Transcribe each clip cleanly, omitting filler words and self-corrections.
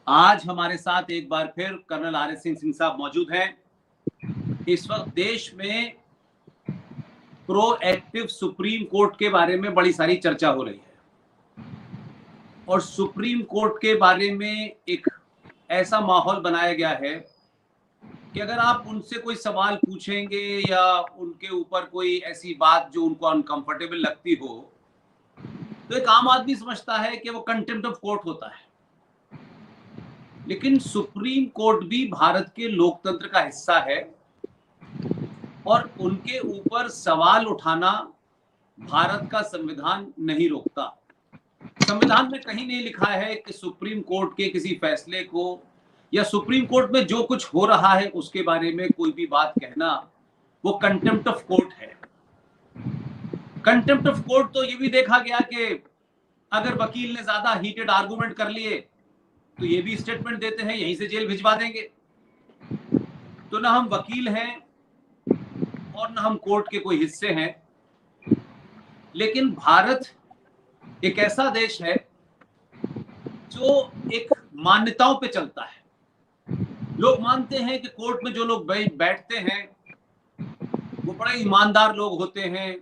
आज हमारे साथ एक बार फिर कर्नल आर.एस. सिंह साहब मौजूद हैं। इस वक्त देश में प्रोएक्टिव सुप्रीम कोर्ट के बारे में बड़ी सारी चर्चा हो रही है और सुप्रीम कोर्ट के बारे में एक ऐसा माहौल बनाया गया है कि अगर आप उनसे कोई सवाल पूछेंगे या उनके ऊपर कोई ऐसी बात जो उनको अनकंफर्टेबल लगती हो, तो एक आम आदमी समझता है कि वो कंटेम्प्ट ऑफ कोर्ट होता है। लेकिन सुप्रीम कोर्ट भी भारत के लोकतंत्र का हिस्सा है और उनके ऊपर सवाल उठाना भारत का संविधान नहीं रोकता। संविधान में कहीं नहीं लिखा है कि सुप्रीम कोर्ट के किसी फैसले को या सुप्रीम कोर्ट में जो कुछ हो रहा है उसके बारे में कोई भी बात कहना वो कंटेम्प्ट ऑफ कोर्ट है। कंटेम्प्ट ऑफ कोर्ट तो ये भी देखा गया कि अगर वकील ने ज्यादा हीटेड आर्गुमेंट कर लिए तो ये भी स्टेटमेंट देते हैं यहीं से जेल भिजवा देंगे। तो ना हम वकील हैं और ना हम कोर्ट के कोई हिस्से हैं, लेकिन भारत एक ऐसा देश है जो एक मान्यताओं पे चलता है। लोग मानते हैं कि कोर्ट में जो लोग बैठते हैं वो बड़े ईमानदार लोग होते हैं,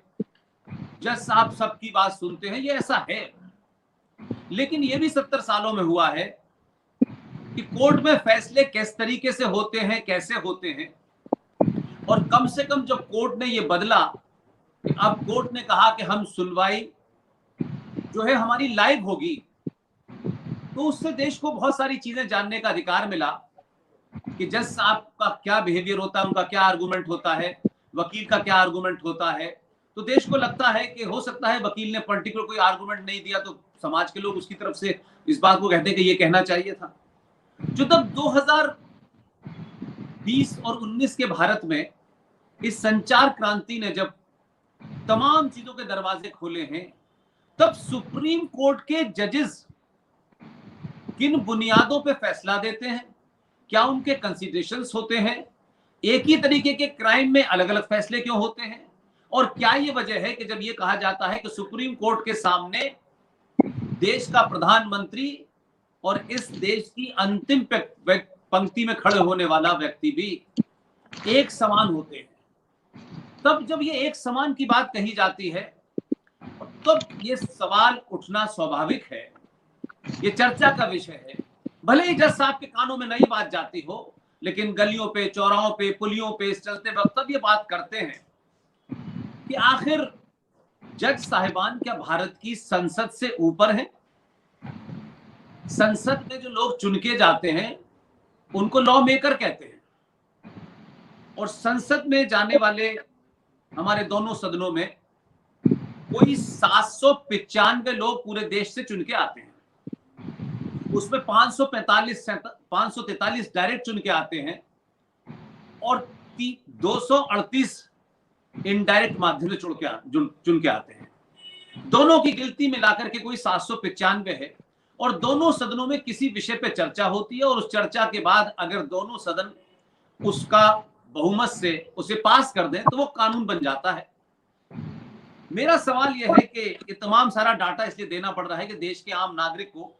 जज साहब सबकी बात सुनते हैं, ये ऐसा है। लेकिन ये भी 70 सालों में हुआ है कि कोर्ट में फैसले किस तरीके से होते हैं, कैसे होते हैं। और कम से कम जब कोर्ट ने ये बदला कि अब कोर्ट ने कहा कि हम सुनवाई जो है हमारी लाइव होगी, तो उससे देश को बहुत सारी चीजें जानने का अधिकार मिला कि जज साहब का क्या बिहेवियर होता है, उनका क्या आर्गुमेंट होता है, वकील का क्या आर्गुमेंट होता है। तो देश को लगता है कि हो सकता है वकील ने पर्टिकुलर कोई आर्गुमेंट नहीं दिया तो समाज के लोग उसकी तरफ से इस बात को कहते हैं कि ये कहना चाहिए था। जो तब 2020 और 19 के भारत में इस संचार क्रांति ने जब तमाम चीजों के दरवाजे खोले हैं, तब सुप्रीम कोर्ट के जजेस किन बुनियादों पे फैसला देते हैं, क्या उनके कंसिडरेशंस होते हैं, एक ही तरीके के क्राइम में अलग अलग फैसले क्यों होते हैं, और क्या ये वजह है कि जब ये कहा जाता है कि सुप्रीम कोर्ट के सामने देश का प्रधानमंत्री और इस देश की अंतिम पंक्ति में खड़े होने वाला व्यक्ति भी एक समान होते हैं। तब जब ये एक समान की बात कही जाती है तब ये सवाल उठना स्वाभाविक है, ये चर्चा का विषय है। भले ही जज साहब के कानों में नई बात जाती हो, लेकिन गलियों पे, चौराहों पे, पुलियों पे चलते वक्त तब ये बात करते हैं कि आखिर जज साहिबान क्या भारत की संसद से ऊपर है? संसद में जो लोग चुन के जाते हैं उनको लॉ मेकर कहते हैं, और संसद में जाने वाले हमारे दोनों सदनों में कोई 795 लोग पूरे देश से चुन के आते हैं। उसमें 543 डायरेक्ट चुन के आते हैं और 238 इनडायरेक्ट माध्यम से चुन के आते हैं। दोनों की गिनती मिलाकर के कोई 795 है और दोनों सदनों में किसी विषय पे चर्चा होती है और उस चर्चा के बाद अगर दोनों सदन उसका बहुमत से उसे पास कर दें तो वो कानून बन जाता है। मेरा सवाल यह है कि ये तमाम सारा डाटा इसलिए देना पड़ रहा है कि देश के आम नागरिक को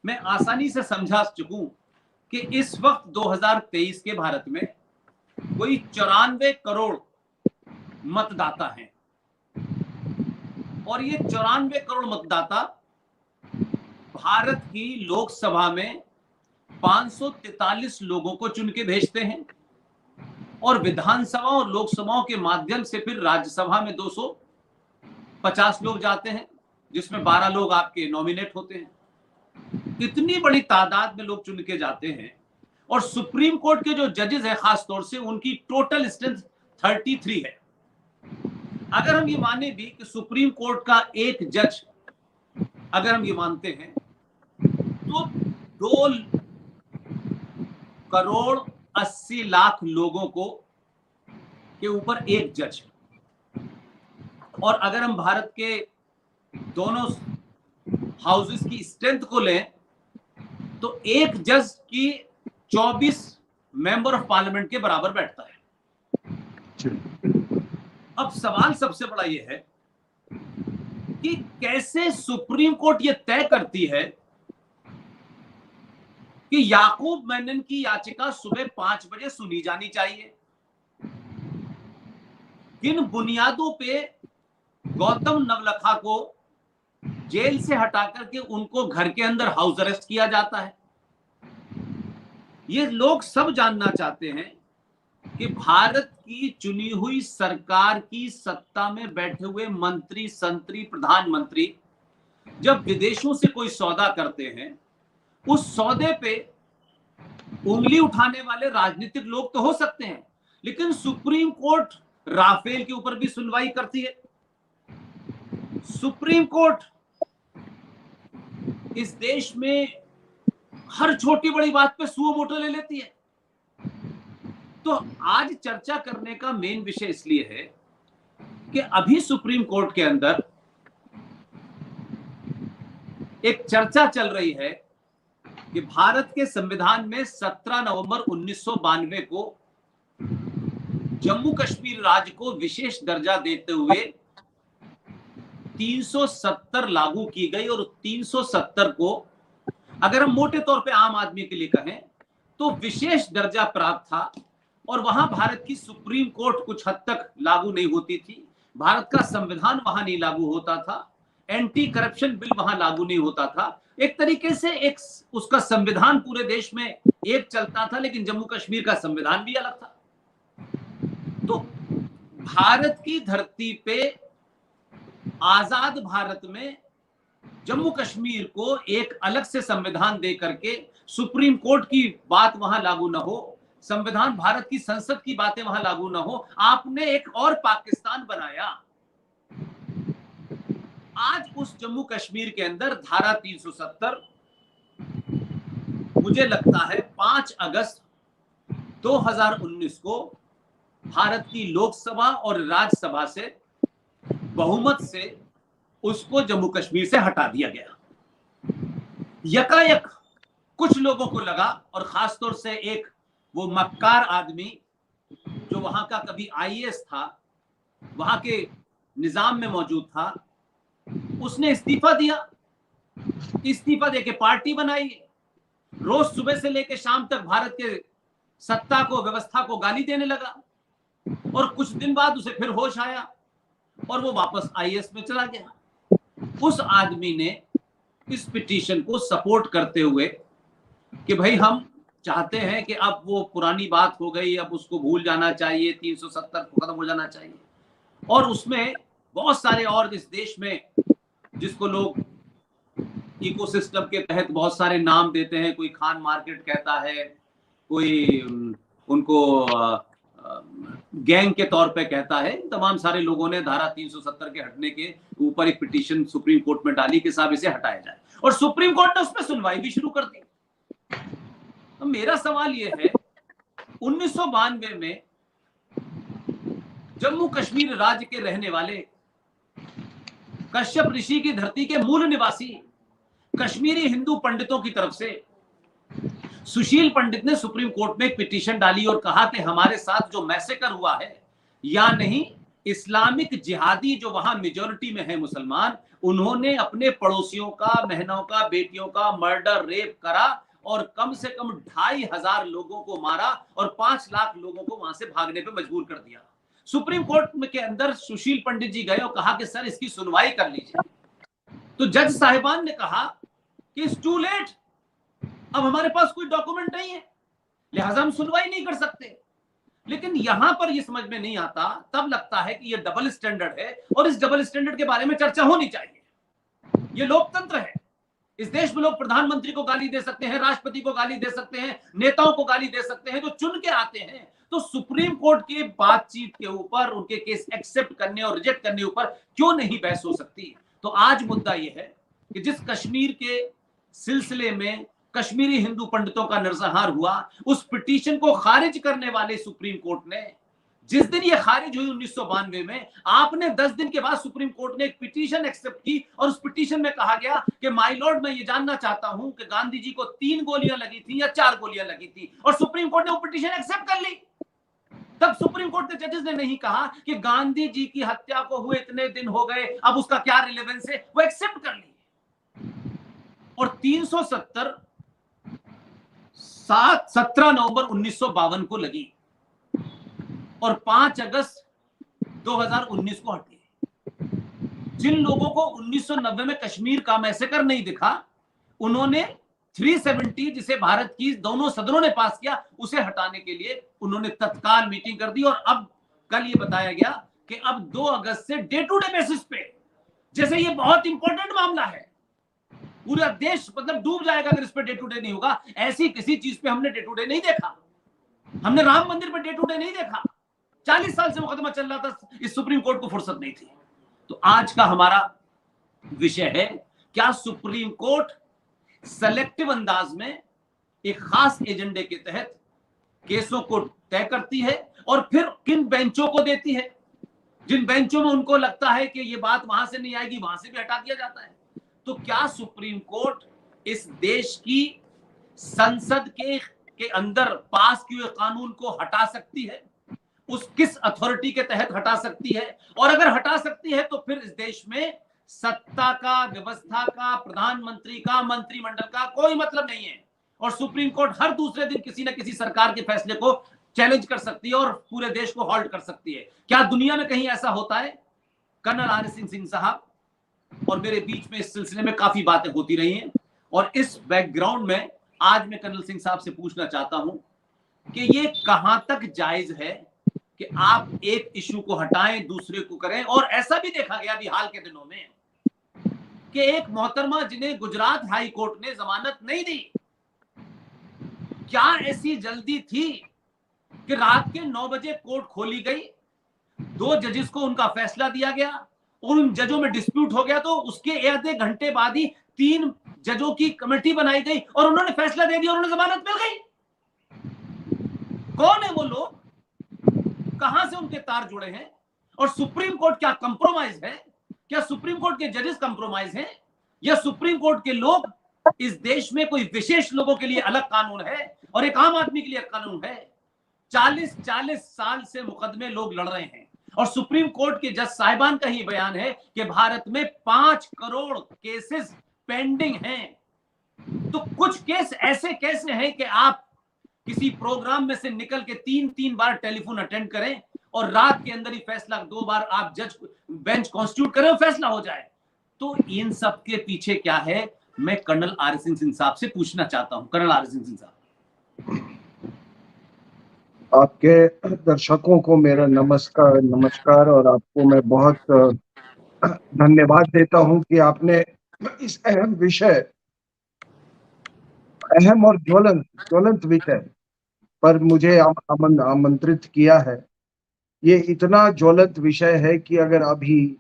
मैं आसानी से समझा चुकूं कि इस वक्त 2023 के भारत में कोई 94 करोड़ मतदाता हैं और ये 94 करोड़ मतदाता भारत की लोकसभा में 543 लोगों को चुन के भेजते हैं और विधानसभा और लोकसभाओं के माध्यम से फिर राज्यसभा में 250 लोग जाते हैं, जिसमें 12 लोग आपके नॉमिनेट होते हैं। इतनी बड़ी तादाद में लोग चुन के जाते हैं और सुप्रीम कोर्ट के जो जजेस हैं खास तौर से उनकी टोटल स्ट्रेंथ 33 है। अगर हम ये माने भी कि सुप्रीम कोर्ट का एक जज, अगर हम ये मानते हैं तो 2 करोड़ 80 लाख लोगों को के ऊपर एक जज, और अगर हम भारत के दोनों हाउसेस की स्ट्रेंथ को लें तो एक जज की 24 मेंबर ऑफ पार्लियामेंट के बराबर बैठता है। अब सवाल सबसे बड़ा यह है कि कैसे सुप्रीम कोर्ट यह तय करती है कि याकूब मेनन की याचिका सुबह 5 बजे सुनी जानी चाहिए। किन बुनियादों पे गौतम नवलखा को जेल से हटा करके उनको घर के अंदर हाउस अरेस्ट किया जाता है? ये लोग सब जानना चाहते हैं कि भारत की चुनी हुई सरकार की सत्ता में बैठे हुए मंत्री, संतरी, प्रधानमंत्री जब विदेशों से कोई सौदा करते हैं, उस सौदे पे उंगली उठाने वाले राजनीतिक लोग तो हो सकते हैं, लेकिन सुप्रीम कोर्ट राफेल के ऊपर भी सुनवाई करती है। सुप्रीम कोर्ट इस देश में हर छोटी बड़ी बात पे सुओ मोटो ले लेती है। तो आज चर्चा करने का मेन विषय इसलिए है कि अभी सुप्रीम कोर्ट के अंदर एक चर्चा चल रही है कि भारत के संविधान में 17 नवंबर 1992 को जम्मू कश्मीर राज्य को विशेष दर्जा देते हुए 370 लागू की गई, और 370 को अगर हम मोटे तौर पे आम आदमी के लिए कहें तो विशेष दर्जा प्राप्त था। और वहां भारत की सुप्रीम कोर्ट कुछ हद तक लागू नहीं होती थी, भारत का संविधान वहां नहीं लागू होता था, एंटी करप्शन बिल वहां लागू नहीं होता था। एक तरीके से एक उसका संविधान पूरे देश में एक चलता था, लेकिन जम्मू कश्मीर का संविधान भी अलग था। तो भारत की धरती पे आजाद भारत में जम्मू कश्मीर को एक अलग से संविधान दे करके सुप्रीम कोर्ट की बात वहां लागू न हो, संविधान भारत की संसद की बातें वहां लागू न हो, आपने एक और पाकिस्तान बनाया। आज उस जम्मू कश्मीर के अंदर धारा 370 मुझे लगता है 5 अगस्त 2019 को भारत की लोकसभा और राज्यसभा से बहुमत से उसको जम्मू कश्मीर से हटा दिया गया। यकायक कुछ लोगों को लगा, और खासतौर से एक वो मक्कार आदमी जो वहां का कभी आईएएस था, वहां के निजाम में मौजूद था, उसने इस्तीफा दिया। इस्तीफा देके पार्टी बनाई, रोज सुबह से लेकर शाम तक भारत के सत्ता को, व्यवस्था को गाली देने लगा, और कुछ दिन बाद उसे फिर होश आया और वो वापस आईएएस में चला गया। उस आदमी ने इस पिटीशन को सपोर्ट करते हुए कि भाई हम चाहते हैं कि अब वो पुरानी बात हो गई, अब उसको भूल जाना चाहिए, 370 खत्म हो जाना चाहिए। और उसमें बहुत सारे और इस देश में जिसको लोग इकोसिस्टम के तहत बहुत सारे नाम देते हैं, कोई खान मार्केट कहता है, कोई उनको गैंग के तौर पे कहता है, तमाम सारे लोगों ने धारा 370 के हटने के ऊपर एक पिटीशन सुप्रीम कोर्ट में डाली कि साहब इसे हटाया जाए, और सुप्रीम कोर्ट ने उस पर सुनवाई भी शुरू कर दी। तो मेरा सवाल यह है, 1992 में जम्मू कश्मीर राज्य के रहने वाले कश्यप ऋषि की धरती के मूल निवासी कश्मीरी हिंदू पंडितों की तरफ से सुशील पंडित ने सुप्रीम कोर्ट में एक पिटीशन डाली और कहा कि हमारे साथ जो मैसेकर हुआ है, या नहीं इस्लामिक जिहादी जो वहां मेजोरिटी में है मुसलमान, उन्होंने अपने पड़ोसियों का, बहनों का, बेटियों का मर्डर, रेप करा और कम से कम 2500 लोगों को मारा और 5 लाख लोगों को वहां से भागने पे मजबूर कर दिया। सुप्रीम कोर्ट के अंदर सुशील पंडित जी गए और कहा कि सर इसकी सुनवाई कर लीजिए। तो जज साहिबान ने कहा कि इट्स टू लेट, अब हमारे पास कोई डॉक्यूमेंट नहीं है, लिहाजा हम सुनवाई नहीं कर सकते। लेकिन यहां पर यह समझ में नहीं आता, तब लगता है कि यह डबल स्टैंडर्ड है और इस डबल स्टैंडर्ड के बारे में चर्चा होनी चाहिए। यह लोकतंत्र है, इस देश में लोग प्रधानमंत्री को गाली दे सकते हैं, राष्ट्रपति को गाली दे सकते हैं, नेताओं को गाली दे सकते हैं जो चुन के आते हैं। तो सुप्रीम कोर्ट की बातचीत के ऊपर, उनके केस एक्सेप्ट करने और रिजेक्ट करने ऊपर क्यों नहीं बहस हो सकती? तो आज मुद्दा यह है कि जिस कश्मीर के सिलसिले में कश्मीरी हिंदू पंडितों का नरसंहार हुआ, उस पिटीशन को खारिज करने वाले सुप्रीम कोर्ट ने, जिस दिन ये खारिज हुई 1992 में, आपने 10 दिन के बाद सुप्रीम कोर्ट ने एक पिटीशन एक्सेप्ट की और उस पिटीशन में कहा गया कि माय लॉर्ड, मैं ये जानना चाहता हूं कि गांधी जी को 3 गोलियां लगी थी या 4 गोलियां लगी थी, और सुप्रीम कोर्ट ने वो पिटीशन एक्सेप्ट कर ली। तब सुप्रीम कोर्ट के जजेस ने नहीं कहा कि गांधी जी की हत्या को हुए इतने दिन हो गए, अब उसका क्या रिलेवेंस है, वो एक्सेप्ट कर ली। और 370 17 नवंबर 1952 को लगी और 5 अगस्त 2019 को हटी। जिन लोगों को 1990 में कश्मीर का मैसेकर नहीं दिखा, उन्होंने 370 जिसे भारत की दोनों सदनों ने पास किया, उसे हटाने के लिए उन्होंने तत्काल मीटिंग कर दी। और अब कल ये बताया गया कि अब 2 अगस्त से डे टू डे बेसिस पे, जैसे ये बहुत इंपॉर्टेंट मामला है, पूरा देश मतलब डूब जाएगा अगर इस पे डे टू डे नहीं होगा। ऐसी किसी चीज पे हमने डे टू डे नहीं देखा। हमने राम मंदिर पे डे टू डे नहीं देखा। 40 साल से मुकदमा चल रहा था, इस सुप्रीम कोर्ट को फुर्सत नहीं थी। तो आज का हमारा विषय है, क्या सुप्रीम कोर्ट सेलेक्टिव अंदाज में एक खास एजेंडे के तहत केसों को तय करती है और फिर किन बेंचों को देती है। जिन बेंचों में उनको लगता है कि ये बात वहां से नहीं आएगी, वहां से भी हटा दिया जाता है। तो क्या सुप्रीम कोर्ट इस देश की संसद के अंदर पास किए कानून को हटा सकती है? उस किस अथॉरिटी के तहत हटा सकती है? और अगर हटा सकती है तो फिर इस देश में सत्ता का, व्यवस्था का, प्रधानमंत्री का, मंत्रिमंडल का कोई मतलब नहीं है। और सुप्रीम कोर्ट हर दूसरे दिन किसी न किसी सरकार के फैसले को चैलेंज कर सकती है और पूरे देश को हॉल्ट कर सकती है। क्या दुनिया में कहीं ऐसा होता है? Colonel RS. सिंह साहब और मेरे बीच में इस सिलसिले में काफी बातें होती रही हैं, और इस बैकग्राउंड में आज मैं कर्नल सिंह साहब से पूछना चाहता हूं कि ये कहां तक जायज है कि आप एक इशू को हटाएं, दूसरे को करें। और ऐसा भी देखा गया अभी हाल के दिनों में कि एक मोहतरमा जिन्हें गुजरात हाई कोर्ट ने जमानत नहीं दी, क्या ऐसी जल्दी थी कि रात के 9 बजे कोर्ट खोली गई, 2 जजेस को उनका फैसला दिया गया, उन जजों में डिस्प्यूट हो गया, तो उसके आधे घंटे बाद ही 3 जजों की कमेटी बनाई गई और उन्होंने फैसला दे दिया, उन्होंने जमानत मिल गई। कौन है वो लोग? कहां से उनके तार जुड़े हैं? और सुप्रीम कोर्ट क्या कंप्रोमाइज है? क्या सुप्रीम कोर्ट के जजेस कंप्रोमाइज हैं? या सुप्रीम कोर्ट के लोग, इस देश में कोई विशेष लोगों के लिए अलग कानून है और एक आम आदमी के लिए कानून है? 40 साल से मुकदमे लोग लड़ रहे हैं और सुप्रीम कोर्ट के जज साहिबान का ही बयान है कि भारत में 5 करोड़ केसेस पेंडिंग हैं। तो कुछ केस ऐसे कैसे हैं कि आप किसी प्रोग्राम में से निकल के 3 बार टेलीफोन अटेंड करें और रात के अंदर ही फैसला, 2 बार आप जज बेंच कॉन्स्टिट्यूट करें और फैसला हो जाए। तो इन सब के पीछे क्या है, मैं कर्नल आर.एस. सिंह साहब से पूछना चाहता हूं। Colonel RS. सिंह साहब, आपके दर्शकों को मेरा नमस्कार और आपको मैं बहुत धन्यवाद देता हूं कि आपने इस अहम विषय, अहम और ज्वलंत विषय पर मुझे आमंत्रित किया है। ये इतना ज्वलंत विषय है कि अगर अभी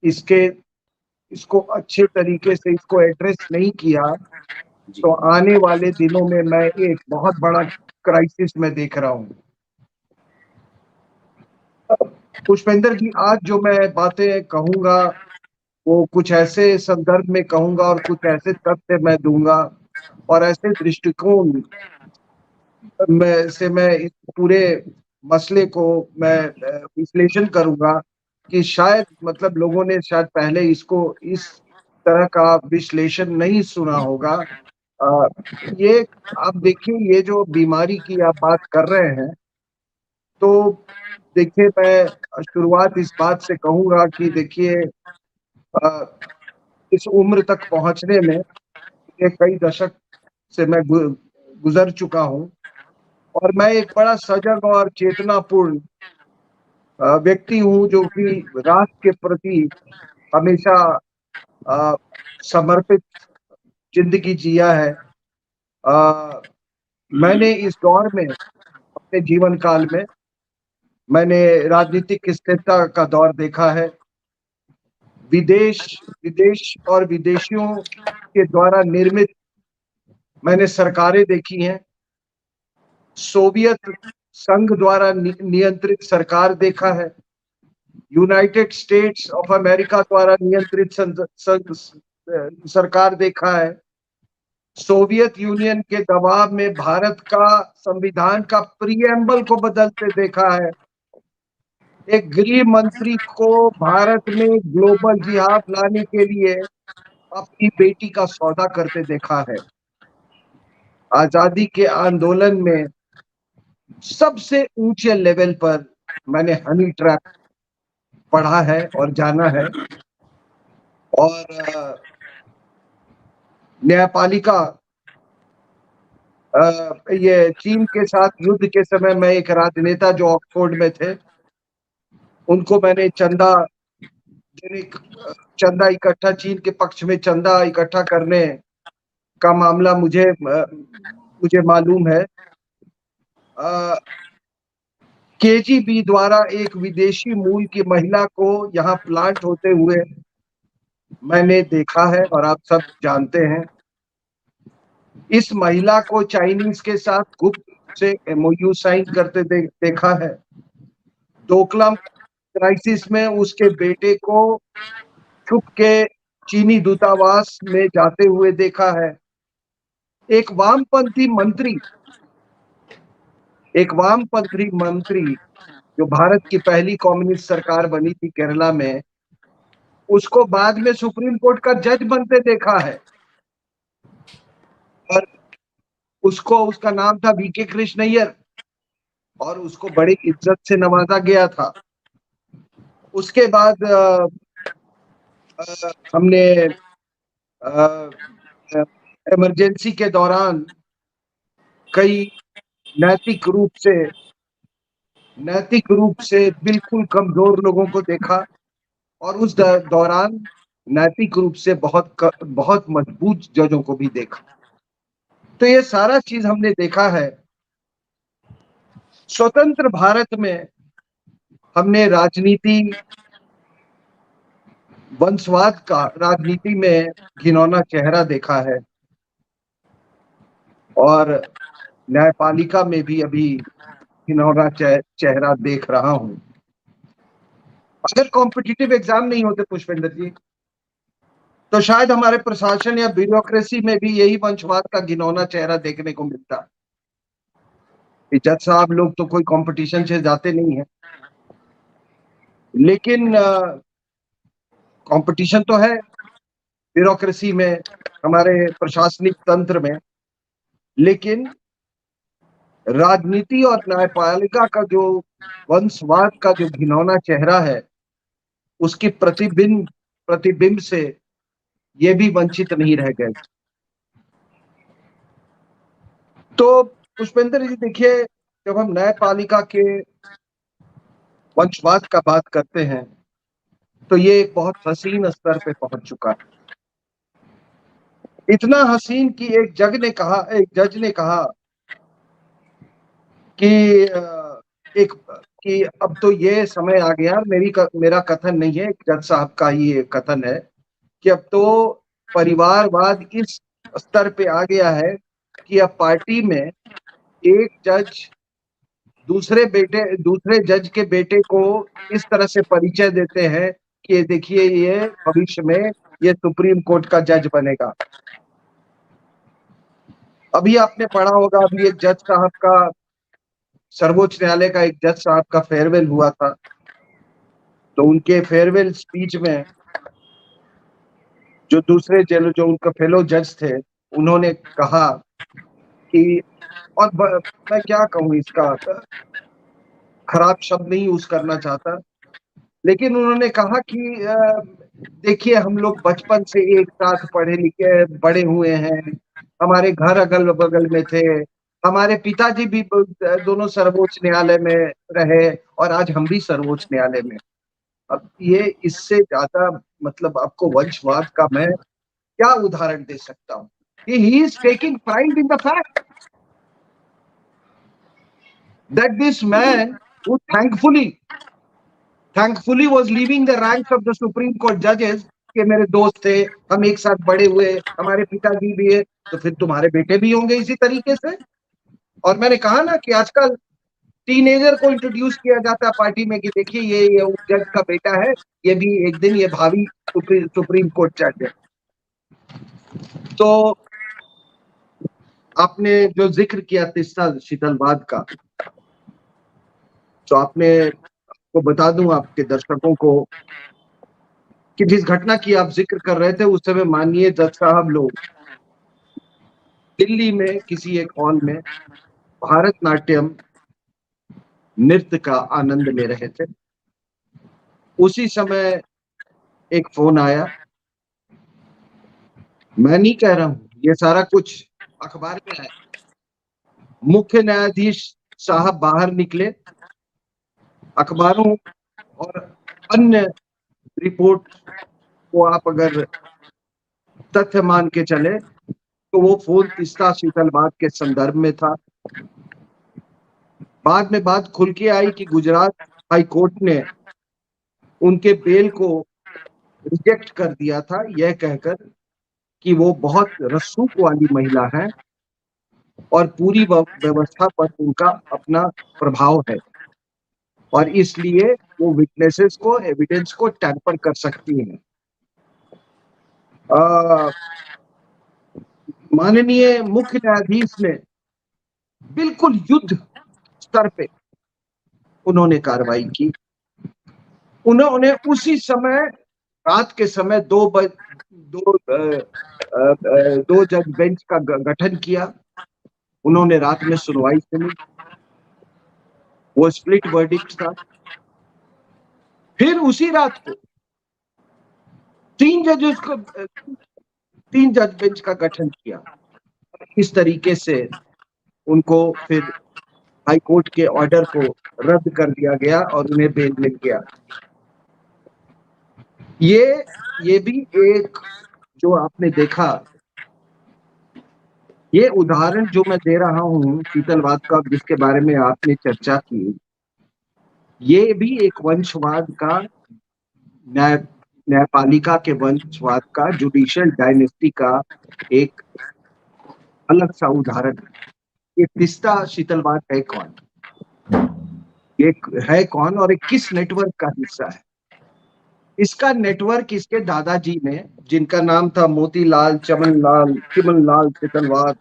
इसको अच्छे तरीके से इसको एड्रेस नहीं किया तो आने वाले दिनों में मैं एक बहुत बड़ा क्राइसिस में देख रहा हूं। पुष्पेंद्र जी, आज जो मैं बातें कहूंगा वो कुछ ऐसे संदर्भ में कहूंगा और कुछ ऐसे तथ्य मैं दूंगा और ऐसे दृष्टिकोण मैं इस पूरे मसले को मैं विश्लेषण करूंगा कि शायद मतलब लोगों ने शायद पहले इसको इस तरह का विश्लेषण नहीं सुना होगा। ये आप देखिए, ये जो बीमारी की आप बात कर रहे हैं, तो देखिए मैं शुरुआत इस बात से कहूंगा कि देखिए इस उम्र तक पहुंचने में ये कई दशक से मैं गुजर चुका हूं और मैं एक बड़ा सजग और चेतनापूर्ण व्यक्ति हूं जो कि राष्ट्र के प्रति हमेशा समर्पित जिंदगी जिया है। मैंने इस दौर में, अपने जीवन काल में, मैंने राजनीतिक स्थिरता का दौर देखा है। विदेश और विदेशियों के द्वारा निर्मित मैंने सरकारें देखी हैं। सोवियत संघ द्वारा नियंत्रित सरकार देखा है। यूनाइटेड स्टेट्स ऑफ अमेरिका द्वारा नियंत्रित सरकार देखा है। सोवियत यूनियन के दबाव में भारत का संविधान का प्रीएम्बल को बदलते देखा है। एक गृह मंत्री को भारत में ग्लोबल जिहाद लाने के लिए अपनी बेटी का सौदा करते देखा है। आजादी के आंदोलन में सबसे ऊंचे लेवल पर मैंने हनी ट्रैप पढ़ा है और जाना है। और न्यायपालिका, ये चीन के साथ युद्ध के समय में एक राजनेता जो ऑक्सफोर्ड में थे, उनको मैंने चंदा इकट्ठा, चीन के पक्ष में चंदा इकट्ठा करने का मामला मुझे मालूम है। केजीबी द्वारा एक विदेशी मूल की महिला को यहाँ प्लांट होते हुए मैंने देखा है और आप सब जानते हैं। इस महिला को चाइनीज के साथ गुप्त से एमओयू साइन करते देखा है। डोकलाम क्राइसिस में उसके बेटे को छुप के चीनी दूतावास में जाते हुए देखा है। एक वामपंथी मंत्री जो भारत की पहली कम्युनिस्ट सरकार बनी थी केरला में, उसको बाद में सुप्रीम कोर्ट का जज बनते देखा है। और उसका नाम था वीके कृष्णैयर और उसको बड़ी इज्जत से नवाजा गया था। उसके बाद हमने इमरजेंसी के दौरान कई नैतिक रूप से बिल्कुल कमजोर लोगों को देखा और उस दौरान नैतिक रूप से बहुत मजबूत जजों को भी देखा। तो ये सारा चीज हमने देखा है। स्वतंत्र भारत में हमने वंशवाद का राजनीति में घिनौना चेहरा देखा है और न्यायपालिका में भी अभी घिनौना चेहरा देख रहा हूं। अगर कॉम्पिटिटिव एग्जाम नहीं होते पुष्पेंद्र जी, तो शायद हमारे प्रशासन या ब्यूरोक्रेसी में भी यही वंशवाद का घिनौना चेहरा देखने को मिलता। जज साहब लोग तो कोई कंपटीशन से जाते नहीं है, लेकिन कंपटीशन तो है ब्यूरोक्रेसी में, हमारे प्रशासनिक तंत्र में। लेकिन राजनीति और न्यायपालिका का जो वंशवाद का जो घिनौना चेहरा है, उसकी प्रतिबिंब से ये भी वंचित नहीं रह गए। तो पुष्पेंद्र जी देखिए, जब हम न्यायपालिका के वंशवाद का बात करते हैं तो ये एक बहुत हसीन स्तर पे पहुंच चुका है। इतना हसीन कि एक जज ने कहा कि अब तो ये समय आ गया, मेरा कथन नहीं है, जज साहब का ही ये कथन है कि अब तो परिवारवाद इस स्तर पे आ गया है कि अब पार्टी में एक जज दूसरे जज के बेटे को इस तरह से परिचय देते हैं कि देखिए ये भविष्य में ये सुप्रीम कोर्ट का जज बनेगा। अभी आपने पढ़ा होगा, अभी एक जज साहब का, सर्वोच्च न्यायालय का एक जज साहब का फेयरवेल हुआ था। तो उनके फेयरवेल स्पीच में जो उनका फेलो जज थे, उन्होंने कहा कि, और मैं क्या कहूँ, इसका खराब शब्द नहीं यूज करना चाहता, लेकिन उन्होंने कहा कि देखिए हम लोग बचपन से एक साथ पढ़े लिखे बड़े हुए हैं, हमारे घर अगल बगल में थे, हमारे पिताजी भी दोनों सर्वोच्च न्यायालय में रहे और आज हम भी सर्वोच्च न्यायालय में। अब ये इससे ज्यादा मतलब आपको वंशवाद का मैं क्या उदाहरण दे सकता हूँ? He is taking pride in the fact that this man who thankfully was leaving the ranks of the Supreme Court judges, कि मेरे दोस्त थे, हम एक साथ बड़े हुए, हमारे पिताजी भी है, तो फिर तुम्हारे बेटे भी होंगे इसी तरीके से। और मैंने कहा ना कि आजकल टीनेजर को इंट्रोड्यूस किया जाता है पार्टी में कि देखिए ये जज का बेटा है, ये भी एक दिन ये भावी सुप्रीम कोर्ट जज है। तो आपने जो जिक्र किया तीसरा शीतलवाद का, तो आपको बता दूं आपके दर्शकों को कि जिस घटना की आप जिक्र कर रहे थे उस समय माननीय जज साहब लोग दिल्ली में किसी एक हॉल में भारतनाट्यम नृत्य का आनंद ले रहे थे। उसी समय एक फोन आया। मैं नहीं कह रहा हूं, ये सारा कुछ अखबार में है। मुख्य न्यायाधीश साहब बाहर निकले। अखबारों और अन्य रिपोर्ट को आप अगर तथ्य मान के चले तो वो फोन तीस्ता शीतलवाद के संदर्भ में था। बाद में बात खुल के आई कि गुजरात हाई कोर्ट ने उनके बेल को रिजेक्ट कर दिया था, यह कहकर कि वो बहुत रसूख वाली महिला है और पूरी व्यवस्था पर उनका अपना प्रभाव है और इसलिए वो विटनेसेस को, एविडेंस को टैंपर कर सकती हैं। माननीय मुख्य न्यायाधीश ने बिल्कुल युद्ध स्तर पे उन्होंने कार्रवाई की। उन्होंने उसी समय, रात के समय दो जज बेंच का गठन किया। उन्होंने रात में सुनवाई सुनी। वो स्प्लिट वर्डिक्ट था। फिर उसी रात को तीन जज बेंच का गठन किया। इस तरीके से उनको फिर हाई कोर्ट के ऑर्डर को रद्द कर दिया गया और उन्हें बेल मिल गया। ये भी एक जो आपने देखा, ये उदाहरण जो मैं दे रहा हूं शीतलवाद का, जिसके बारे में आपने चर्चा की, ये भी एक वंशवाद का, न्यायपालिका के वंशवाद का, जुडिशियल डायनेस्टी का एक अलग सा उदाहरण है। ये तीस्ता शीतलवाद है कौन, ये है कौन और ये किस नेटवर्क का हिस्सा है? इसका नेटवर्क इसके दादाजी ने, जिनका नाम था मोतीलाल चिमनलाल शीतलवाद,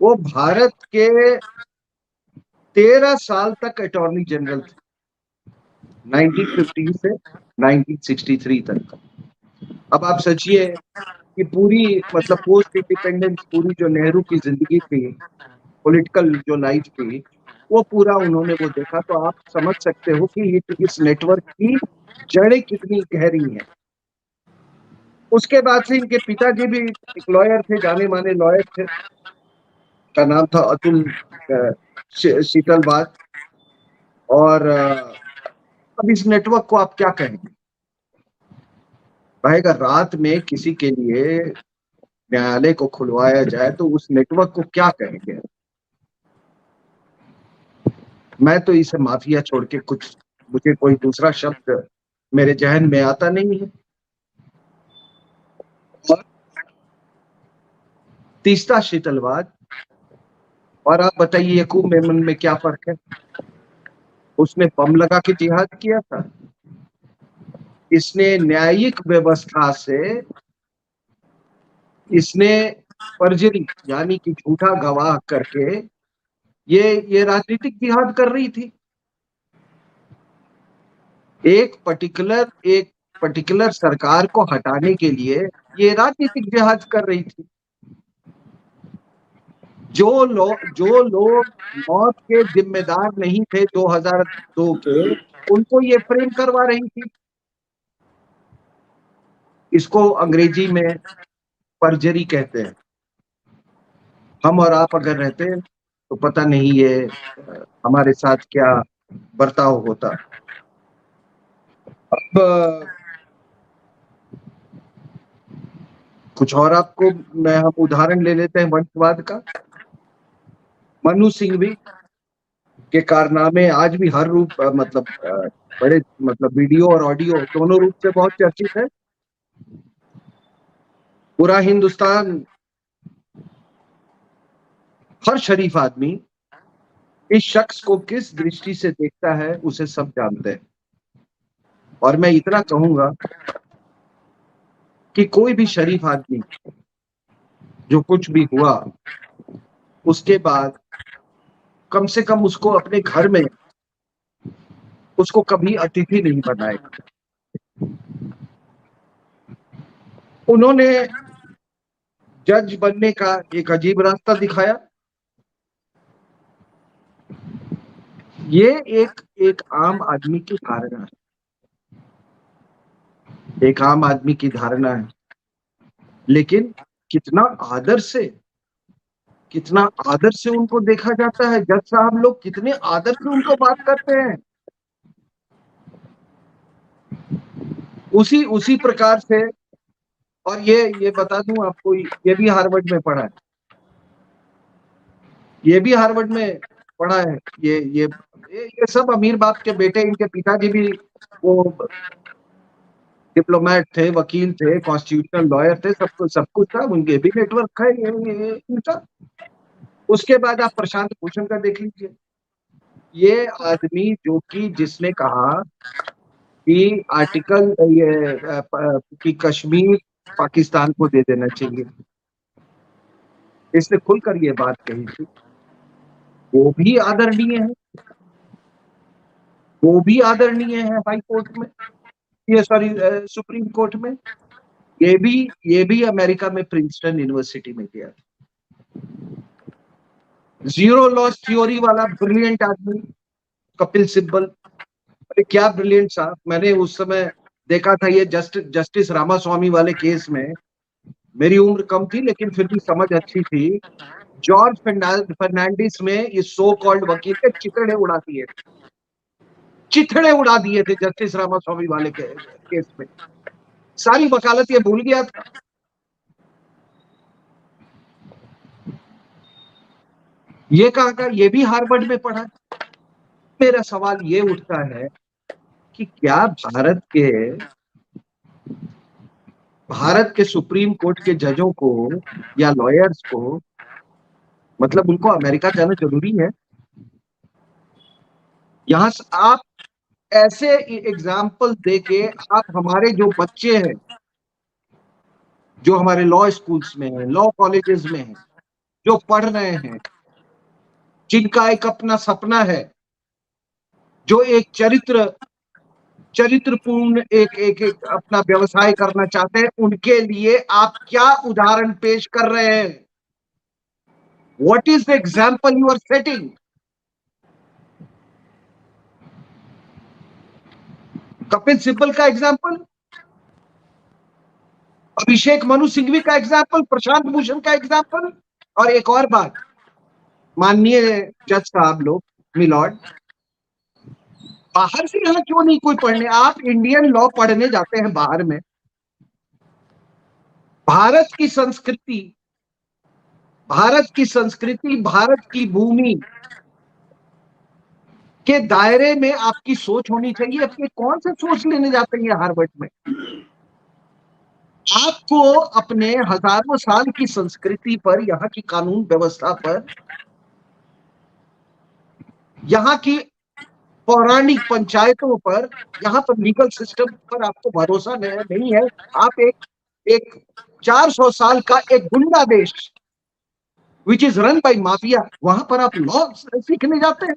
वो भारत के 13 साल तक अटॉर्नी जनरल थे, 1950 से 1963 तक। अब आप सोचिए कि पूरी, मतलब पोस्ट इंडिपेंडेंस, पूरी जो नेहरू की जिंदगी थी, पॉलिटिकल जो लाइफ थी, वो पूरा उन्होंने वो देखा। तो आप समझ सकते हो कि इस नेटवर्क की जड़ें कितनी गहरी हैं। उसके बाद से इनके पिताजी भी एक लॉयर थे, जाने माने लॉयर थे, का नाम था अतुल शीतलवाद। और अब इस नेटवर्क को आप क्या कहेंगे? भाई अगर रात में किसी के लिए न्यायालय को खुलवाया जाए तो उस नेटवर्क को क्या कहेंगे? मैं तो इसे माफिया छोड़ के कुछ, मुझे कोई दूसरा शब्द मेरे जहन में आता नहीं है। तीस्ता शीतलवाद और आप बताइए यकूब मेमन में क्या फर्क है? उसने बम लगा के जिहाद किया था। इसने न्यायिक व्यवस्था से, इसने परजरी यानी कि झूठा गवाह करके ये राजनीतिक जिहाद कर रही थी। एक पर्टिकुलर सरकार को हटाने के लिए ये राजनीतिक जिहाद कर रही थी। जो लोग मौत के जिम्मेदार नहीं थे 2002 के, उनको ये फ्रेम करवा रही थी। इसको अंग्रेजी में परजरी कहते हैं। हम और आप अगर रहते तो पता नहीं ये हमारे साथ क्या बर्ताव होता। अब कुछ और आपको हम उदाहरण ले लेते हैं वंशवाद का। मनु सिंघवी के कारनामे आज भी हर रूप, मतलब बड़े, मतलब वीडियो और ऑडियो दोनों रूप से बहुत चर्चित है। पूरा हिंदुस्तान, हर शरीफ आदमी इस शख्स को किस दृष्टि से देखता है उसे सब जानते हैं। और मैं इतना कहूंगा कि कोई भी शरीफ आदमी जो कुछ भी हुआ, उसके बाद कम से कम उसको अपने घर में, उसको कभी अतिथि नहीं बनाएगा। उन्होंने जज बनने का एक अजीब रास्ता दिखाया। ये एक आम आदमी की धारणा है, एक आम आदमी की धारणा है। लेकिन कितना आदर से, कितना आदर से उनको देखा जाता है। जज साहब लोग कितने आदर से उनको बात करते हैं। उसी उसी प्रकार से, और ये बता दूं आपको, ये भी हार्वर्ड में पढ़ा है, ये भी हार्वर्ड में पढ़ा है। ये सब अमीर बाप के बेटे, इनके पिताजी भी वो डिप्लोमेट थे, वकील थे, कॉन्स्टिट्यूशनल लॉयर थे, सब कुछ था, उनके भी नेटवर्क है इनका। उसके बाद आप प्रशांत भूषण का देख लीजिए। ये आदमी जो कि जिसने कहा कि आर्टिकल कि कश्मीर पाकिस्तान को दे देना चाहिए, इसने खुलकर ये बात कही थी। वो भी आदरणीय है, वो भी आदरणीय है हाई कोर्ट में, ये सॉरी सुप्रीम कोर्ट में। ये भी अमेरिका में प्रिंसटन यूनिवर्सिटी में गया। जीरो लॉस थ्योरी वाला ब्रिलियंट आदमी कपिल सिब्बल। अरे क्या ब्रिलियंट साहब, मैंने उस समय देखा था ये जस्टिस रामास्वामी वाले केस में। मेरी उम्र कम थी लेकिन फिर भी समझ अच्छी थी। जॉर्ज फर्नांडिस में इस सो कॉल्ड वकील के चिथड़े उड़ा दिए थे जस्टिस रामास्वामी वाले केस में। सारी वकालत ये भूल गया था। ये कहा का, ये भी हार्वर्ड में पढ़ा। मेरा सवाल ये उठता है कि क्या भारत के सुप्रीम कोर्ट के जजों को या लॉयर्स को, मतलब उनको अमेरिका जाना जरूरी है? यहां से आप ऐसे एग्जाम्पल देके आप हमारे जो बच्चे हैं, जो हमारे लॉ स्कूल्स में हैं, लॉ कॉलेजेस में हैं, जो पढ़ रहे हैं, जिनका एक अपना सपना है, जो एक चरित्रपूर्ण एक अपना व्यवसाय करना चाहते हैं, उनके लिए आप क्या उदाहरण पेश कर रहे हैं? What is the example you are setting? Kapil Sibal का एग्जाम्पल, अभिषेक मनु सिंघवी का एग्जाम्पल, प्रशांत भूषण का एग्जाम्पल। और एक और बात, माननीय जज साहब लोग, मिलॉर्ड, बाहर से यहां क्यों नहीं कोई पढ़ने? आप इंडियन लॉ पढ़ने जाते हैं बाहर में, भारत की संस्कृति, भारत की भूमि के दायरे में आपकी सोच होनी चाहिए। अपने कौन से सोच लेने जाते हैं हार्वर्ड में? आपको अपने हजारों साल की संस्कृति पर, यहाँ की कानून व्यवस्था पर, यहाँ की पौराणिक पंचायतों पर, यहाँ पर लीगल सिस्टम पर आपको भरोसा नहीं है। आप एक 400 साल का एक गुंडा देश, which is run by mafia, वहां पर आप लॉ सीखने जाते हैं।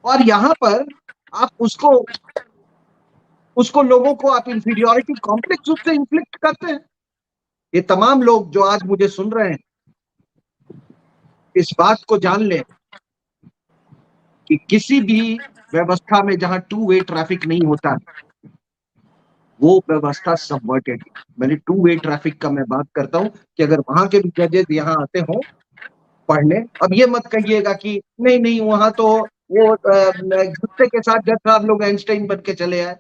और यहां पर आप उसको लोगों को आप इंफीरियोरिटी कॉम्प्लेक्स उससे इन्फ्लिक्ट करते हैं। ये तमाम लोग जो आज मुझे सुन रहे हैं, इस बात को जान लें कि किसी भी व्यवस्था में जहां टू वे ट्रैफिक नहीं होता, वो व्यवस्था सबवर्टेड। मैंने टू वे ट्रैफिक का मैं बात करता हूं कि अगर वहां के भी जजेस यहाँ आते हो पढ़ने, अब ये मत कहिएगा कि नहीं नहीं वहां तो वो गुस्से के साथ जज साहब लोग आइंस्टाइन बन के चले आए।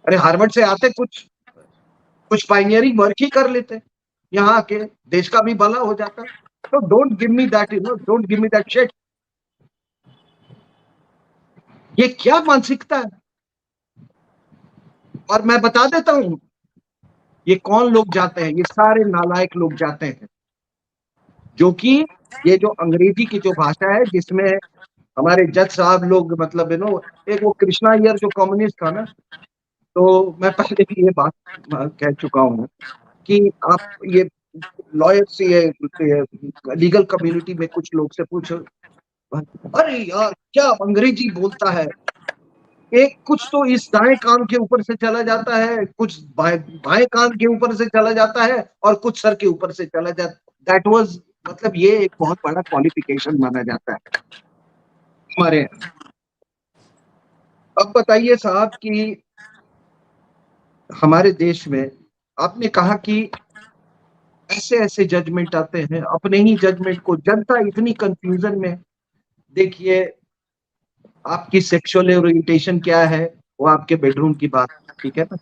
अरे हार्वर्ड से आते कुछ पाइनियरिंग वर्क ही कर लेते, यहाँ आके देश का भी भला हो जाता। तो don't give me that, don't give me that shit. ये क्या मानसिकता है? और मैं बता देता हूं ये कौन लोग जाते हैं। ये सारे नालायक लोग जाते हैं, जो कि ये जो अंग्रेजी की जो भाषा है, जिसमें हमारे जज साहब लोग, मतलब एक वो कृष्णा अय्यर जो कम्युनिस्ट था ना, तो मैं पहले भी ये बात कह चुका हूं कि आप ये लॉयर्स, ये लीगल कम्युनिटी में कुछ लोग से पूछो, अरे यार क्या अंग्रेजी बोलता है, एक कुछ तो इस दाएं कान के ऊपर से चला जाता है, कुछ बाएं कान के ऊपर से चला जाता है, और कुछ सर के ऊपर से चला जाता। दैट वाज, मतलब ये एक बहुत बड़ा क्वालिफिकेशन माना जाता है हमारे यहाँ। अब बताइए साहब कि हमारे देश में आपने कहा कि ऐसे ऐसे जजमेंट आते हैं, अपने ही जजमेंट को जनता इतनी कंफ्यूजन में। देखिए, आपकी सेक्सुअल ओरिएंटेशन क्या है वो आपके बेडरूम की बात, ठीक है ना,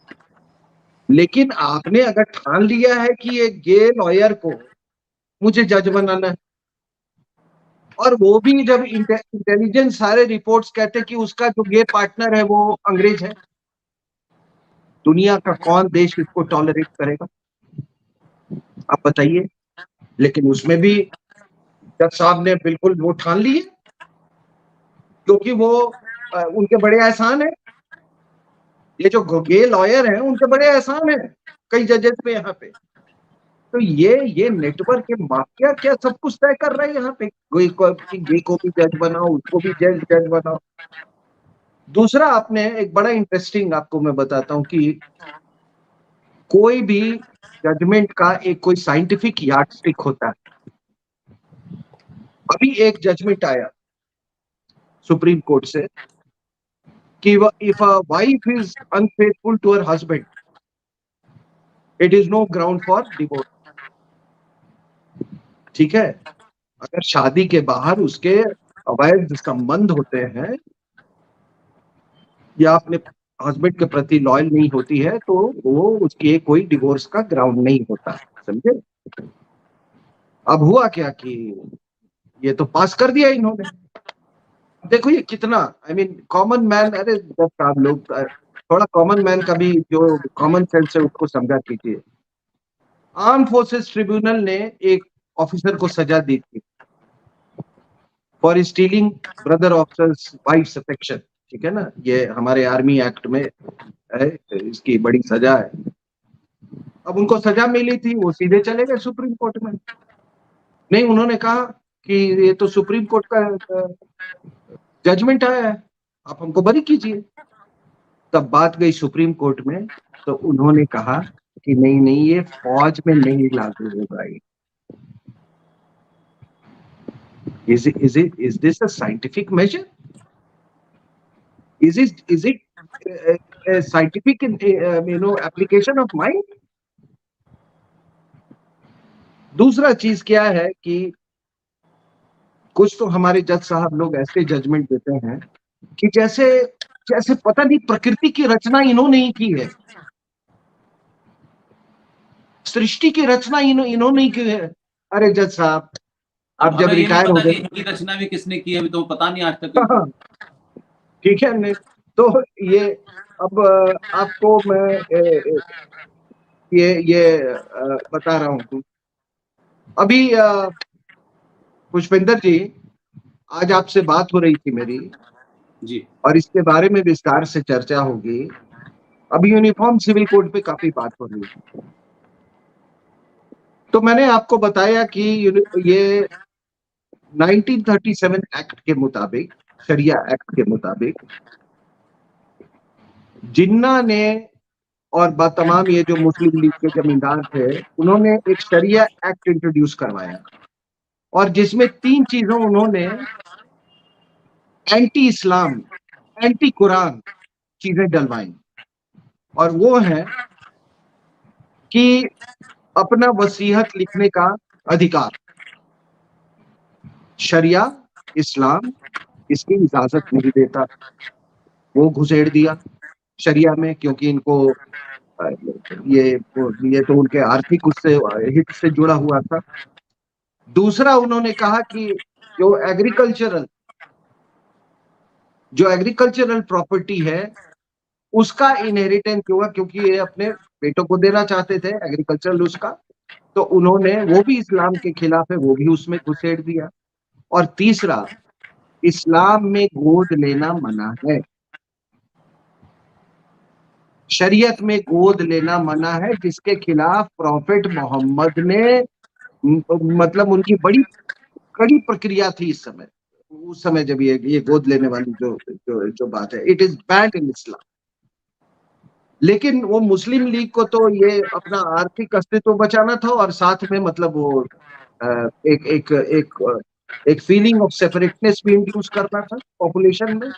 लेकिन आपने अगर ठान लिया है कि एक गे लॉयर को मुझे जज बनाना है, और वो भी जब इंटेलिजेंस सारे रिपोर्ट्स कहते हैं कि उसका जो गे पार्टनर है वो अंग्रेज है, दुनिया का कौन देश इसको टॉलरेट करेगा, आप बताइए। लेकिन उसमें भी जज साहब ने बिल्कुल वो ठान लिए, क्योंकि वो उनके बड़े एहसान है। ये जो गे लॉयर हैं उनके बड़े एहसान है कई जजेस में यहाँ पे। तो ये नेटवर्क, ये माफिया क्या सब कुछ तय कर रहा है यहाँ पे, गे को भी जज बनाओ, उसको भी जज जज बनाओ। दूसरा, आपने एक बड़ा इंटरेस्टिंग, आपको मैं बताता हूँ कि कोई भी जजमेंट का एक कोई साइंटिफिक यार्डस्टिक होता है। अभी एक जजमेंट आया सुप्रीम कोर्ट से कि if a wife is unfaithful to her husband, it is no ground for divorce. ठीक है, अगर शादी के बाहर उसके अवैध संबंध होते हैं या अपने हस्बैंड के प्रति लॉयल नहीं होती है, तो वो उसके कोई डिवोर्स का ग्राउंड नहीं होता, समझे। अब हुआ क्या कि ये तो पास कर दिया इन्होंने। देखो ये कितना, आई मीन कॉमन मैन, अरे जब आप लोग थोड़ा कॉमन मैन का भी जो कॉमन सेंस है उसको समझा कीजिए। आर्म फोर्सेस ट्रिब्यूनल ने एक ऑफिसर को सजा दी थी for stealing brother officer's wife's affection, ठीक है ना, ये हमारे आर्मी एक्ट में है, इसकी बड़ी सजा है। अब उनको सजा मिली थी, वो सीधे चले गए सुप्रीम कोर्ट में। नहीं, उन्होंने कहा कि ये तो सुप्रीम कोर्ट का जजमेंट आया है, आप हमको बरी कीजिए। तब बात गई सुप्रीम कोर्ट में, तो उन्होंने कहा कि नहीं नहीं, ये फौज में नहीं लागू होगा। Is this a scientific measure? Is it scientific application of mind? दूसरा चीज क्या है कि कुछ तो हमारे जज साहब लोग ऐसे जजमेंट देते हैं कि जैसे जैसे पता नहीं प्रकृति की रचना इन्होंने ही की है, सृष्टि की रचना इन्होंने ही की है। अरे जज साहब, अब आप जब हमें ये नहीं रिटायर हो पता कि गए, इनकी रचना भी किसने की है, अभी तो पता नहीं आज तक। हाँ, ठीक है नहीं, तो ये अब आपको मैं ये बता रहा हूँ अभी। पुष्पेंद्र जी, आज आपसे बात हो रही थी मेरी, जी और इसके बारे में विस्तार से चर्चा होगी। अभी यूनिफॉर्म सिविल कोड पे काफी बात हो रही है, तो मैंने आपको बताया कि ये 1937 एक्ट के मुताबिक, शरिया एक्ट के मुताबिक, जिन्ना ने और तमाम ये जो मुस्लिम लीग के जमींदार थे, उन्होंने एक शरिया एक्ट इंट्रोड्यूस करवाया, और जिसमें तीन चीजों उन्होंने एंटी इस्लाम, एंटी कुरान चीजें डलवाई। और वो है कि अपना वसीयत लिखने का अधिकार, शरिया इस्लाम इसकी इजाजत नहीं देता, वो घुसेड़ दिया शरिया में, क्योंकि इनको ये ये तो उनके आर्थिक उससे हित से जुड़ा हुआ था। दूसरा, उन्होंने कहा कि जो एग्रीकल्चरल प्रॉपर्टी है उसका इनहेरिटेंस होगा, क्योंकि ये अपने बेटों को देना चाहते थे एग्रीकल्चरल उसका, तो उन्होंने, वो भी इस्लाम के खिलाफ है, वो भी उसमें घुसेड़ दिया। और तीसरा, इस्लाम में गोद लेना मना है, शरीयत में गोद लेना मना है, जिसके खिलाफ प्रॉफेट मोहम्मद ने, मतलब उनकी बड़ी कड़ी प्रक्रिया थी इस समय, उस समय जब ये गोद लेने वाली जो बात है, इट इज बैड इन इस्लाम। लेकिन वो मुस्लिम लीग को तो ये अपना आर्थिक अस्तित्व बचाना था, और साथ में मतलब वो एक एक एक एक फीलिंग ऑफ सेपरेटनेस भी इंड्यूस करना था पॉपुलेशन में।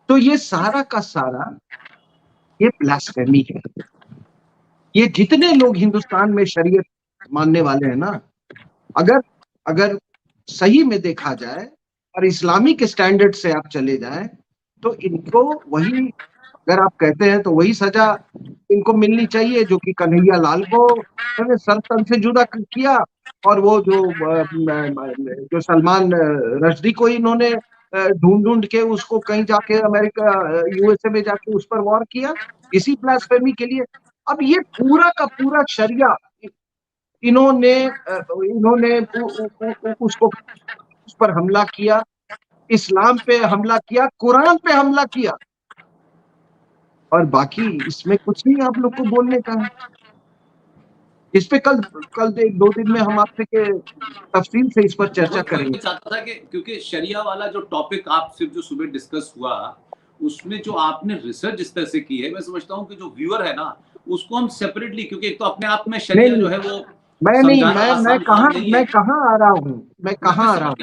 तो ये सारा का सारा ये ब्लास्फेमी है। ये जितने लोग हिंदुस्तान में शरीयत मानने वाले हैं ना, अगर अगर सही में देखा जाए और इस्लामिक स्टैंडर्ड से आप चले जाएं, तो इनको वही, अगर आप कहते हैं तो वही सजा इनको मिलनी चाहिए जो कि कन्हैया लाल को उन्होंने सर तन से जुदा किया, और वो जो सलमान रश्दी को इन्होंने ढूंढ ढूंढ के उसको कहीं जाके अमेरिका यूएसए में जाके उस पर वॉर किया इसी ब्लास्फेमी के लिए। अब ये पूरा का पूरा शरिया इन्होंने इन्होंने उसको उस पर हमला किया, इस्लाम पे हमला किया, कुरान पे हमला किया, और बाकी इसमें कुछ नहीं आप लोग को बोलने का है। इस पे कल कल 1-2 दिन में हम आपसे के तफसील से इस पर चर्चा करेंगे। चाहता था कि क्योंकि शरिया वाला जो टॉपिक आप सिर्फ जो सुबह डिस्कस हुआ, उसमें जो आपने रिसर्च जिस तरह से की है, मैं समझता हूँ कि जो व्यूअर है ना, उसको हम सेपरेटली, क्योंकि एक तो अपने आप में शरिया जो है वो मैं नहीं, समझाना आसान काम नहीं है। मैं कहाँ आ रहा हूँ, मैं कहाँ आ रहा हूँ।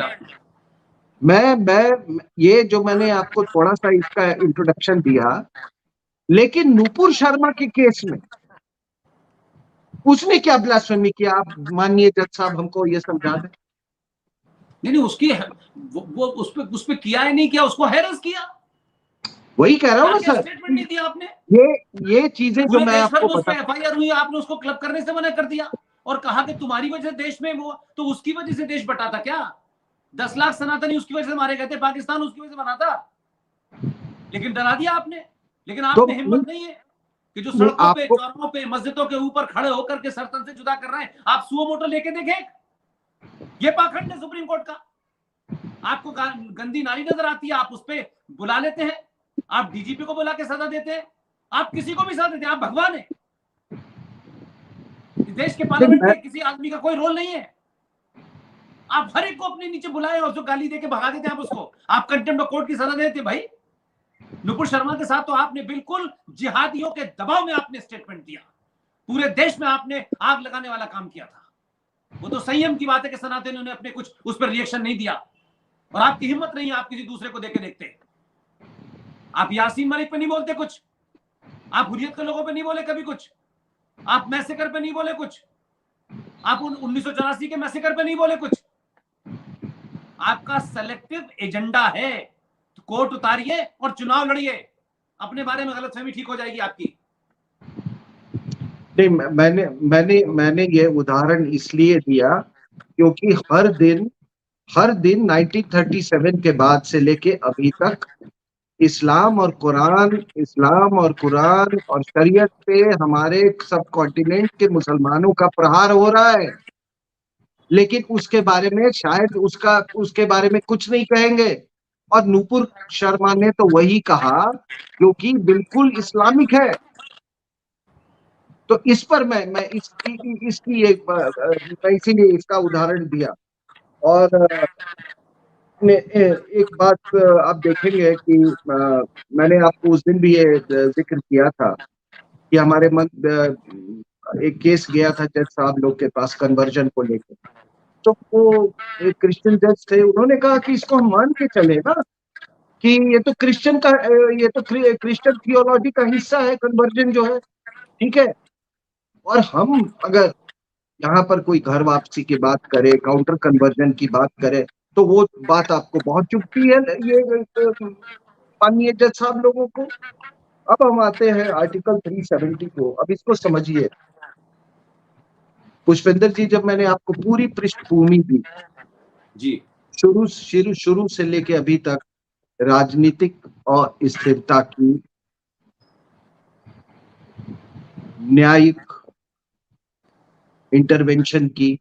मैं ये जो मैंने आपको थोड़ा सा इसका इंट्रोडक्शन दिया, लेकिन नुपुर शर्मा के केस में उसने क्या ब्लास्फेमी किया, आप माननीय जज साहब हमको ये समझा दें। नहीं, उसकी वो उस पे किया है, नहीं किया, उसको हैरेस किया। वही कह रहा हूँ ना सर, स्टेटमेंट नहीं दिया आपने। ये चीजें जो मैं आपको बता, एफआईआर हुई, आपने उसको क्लब करने से मना कर दिया और कहा कि तुम्हारी वजह से देश में वो, तो उसकी वजह से देश बटा था क्या? 10 लाख सनातनी उसकी वजह से मारे गए थे, पाकिस्तान उसकी वजह से बना था, लेकिन डरा दिया आपने। लेकिन आपने हिम्मत नहीं है कि जो सड़कों पे, चौराहों पे, मस्जिदों के ऊपर खड़े होकर के सरतन से जुदा कर रहे हैं, आप सुओ मोटो लेके देखें। ये पाखंड है सुप्रीम कोर्ट का। आपको गंदी नाली नजर आती है, आप उस पर बुला लेते हैं, आप डीजीपी को बुला के सजा देते हैं, आप किसी को भी सजा देते हैं, आप भगवान हैं। देश के पार्लियामेंट में किसी आदमी का कोई रोल नहीं है। आप हर एक को अपने नीचे बुलाए और जो गाली देके भगा देते हैं आप उसको, आप कंटेम्प्ट ऑफ कोर्ट की सजा देते हैं। भाई नुपुर शर्मा के साथ तो आपने बिल्कुल जिहादियों के दबाव में आपने स्टेटमेंट दिया, पूरे देश में आपने आग लगाने वाला काम किया था। वो तो संयम की बात है कि सनातनियों ने अपने कुछ उस पर रिएक्शन नहीं दिया, और आपकी हिम्मत नहीं है, आप किसी दूसरे को देके देखते। आप यासीन मलिक पे नहीं बोलते कुछ, आप हुर्रियत के लोगों पे नहीं बोले कभी कुछ, आप मैसेकर पे नहीं बोले कुछ, आप 1984 के मैसेकर पे नहीं बोले कुछ। आपका सेलेक्टिव एजेंडा है, तो कोर्ट उतारिए और चुनाव लड़िए, अपने बारे में गलतफहमी ठीक हो जाएगी आपकी। नहीं, मैंने ये उदाहरण इसलिए दिया क्योंकि हर दिन 1937 के बाद से लेके अभी तक इस्लाम और कुरान और शरीयत पे हमारे सब कॉन्टिनेंट के मुसलमानों का प्रहार हो रहा है, लेकिन उसके बारे में शायद उसके बारे में कुछ नहीं कहेंगे। और नुपुर शर्मा ने तो वही कहा जो कि बिल्कुल इस्लामिक है। तो इस पर मैं इसकी मैं इसीलिए इसका उदाहरण दिया। और एक बात आप देखेंगे कि मैंने आपको उस दिन भी ये जिक्र किया था कि हमारे एक केस गया था जज साहब लोग के पास कन्वर्जन को लेकर। तो वो एक क्रिश्चियन जज थे, उन्होंने कहा कि इसको हम मान के चले ना कि ये तो क्रिश्चियन थियोलॉजी का हिस्सा है कन्वर्जन जो है, ठीक है। और हम अगर यहाँ पर कोई घर वापसी की बात करे, काउंटर कन्वर्जन की बात करे, तो वो बात आपको बहुत चुभती है ये माननीय जज साहब लोगों को। अब हम आते हैं आर्टिकल 370 को। अब इसको समझिए पुष्पेंद्र जी, जब मैंने आपको पूरी पृष्ठभूमि दी जी, शुरू से लेके अभी तक राजनीतिक अस्थिरता की, न्यायिक इंटरवेंशन की,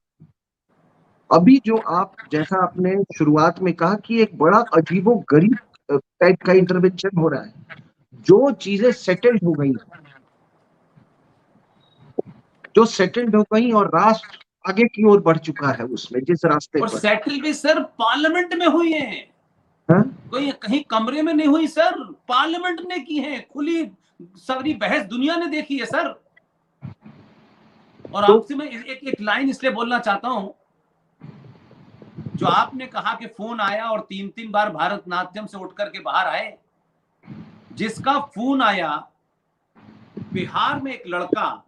अभी जो आप जैसा आपने शुरुआत में कहा कि एक बड़ा अजीबोगरीब टाइप का इंटरवेंशन हो रहा है, जो चीजें सेटल्ड हो गई और राष्ट्र आगे की ओर बढ़ चुका है उसमें, जिस रास्ते और पर। सेटल भी सर पार्लियामेंट में हुई है, हाँ? कोई कहीं कमरे में नहीं हुई सर, पार्लियामेंट ने की है, खुली सारी बहस दुनिया ने देखी है सर। और तो आपसे मैं एक लाइन इसलिए बोलना चाहता हूं, जो आपने कहा कि फोन आया और 3-3 बार भारत नाट्यम से उठ करके बाहर आए, जिसका फोन आया, बिहार में एक लड़का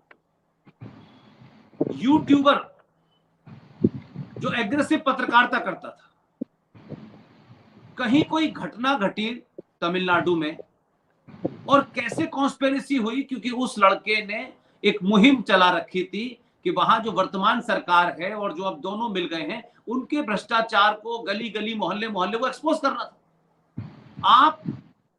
यूट्यूबर जो एग्रेसिव पत्रकारिता करता था, कहीं कोई घटना घटी तमिलनाडु में, और कैसे कॉन्स्पिरेसी हुई, क्योंकि उस लड़के ने एक मुहिम चला रखी थी कि वहां जो वर्तमान सरकार है और जो अब दोनों मिल गए हैं, उनके भ्रष्टाचार को गली गली मोहल्ले मोहल्ले को एक्सपोज करना था। आप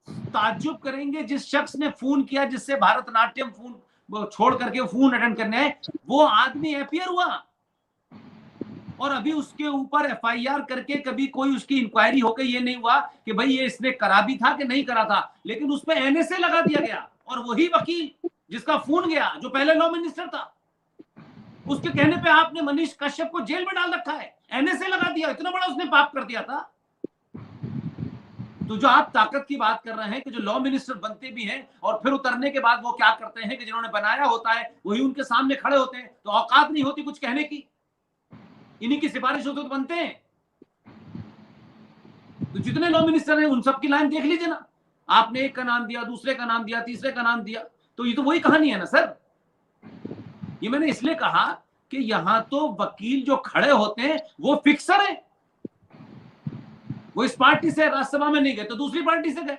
ताज्जुब करेंगे, जिस शख्स ने फोन किया, जिससे भारतनाट्यम फोन छोड़ करके फोन अटेंड करने आए, वो आदमी एफआईआर हुआ, और अभी उसके ऊपर एफआईआर करके कभी कोई उसकी इंक्वायरी होकर ये नहीं हुआ कि भाई ये इसने करा भी था कि नहीं करा था, लेकिन उस पर एनएसए लगा दिया गया। और वही वकील जिसका फोन गया, जो पहले लॉ मिनिस्टर था, उसके कहने पे आपने मनीष कश्यप को जेल में डाल रखा है, एनएसए लगा दिया, इतना बड़ा उसने पाप कर दिया था। तो जो आप ताकत की बात कर रहे हैं कि जो लॉ मिनिस्टर बनते भी हैं और फिर उतरने के बाद वो क्या करते हैं कि जिन्होंने बनाया होता है वही उनके सामने खड़े होते हैं, तो औकात नहीं होती कुछ कहने की, इन्हीं की सिफारिश होती तो बनते हैं। तो जितने लॉ मिनिस्टर हैं उन सबकी लाइन देख लीजिए ना, आपने एक का नाम दिया, दूसरे का नाम दिया, तीसरे का नाम दिया, तो ये तो वही कहानी है ना सर। ये मैंने इसलिए कहा कि यहां तो वकील जो खड़े होते हैं वो फिक्सर है, वो इस पार्टी से राज्यसभा में नहीं गए तो दूसरी पार्टी से गए।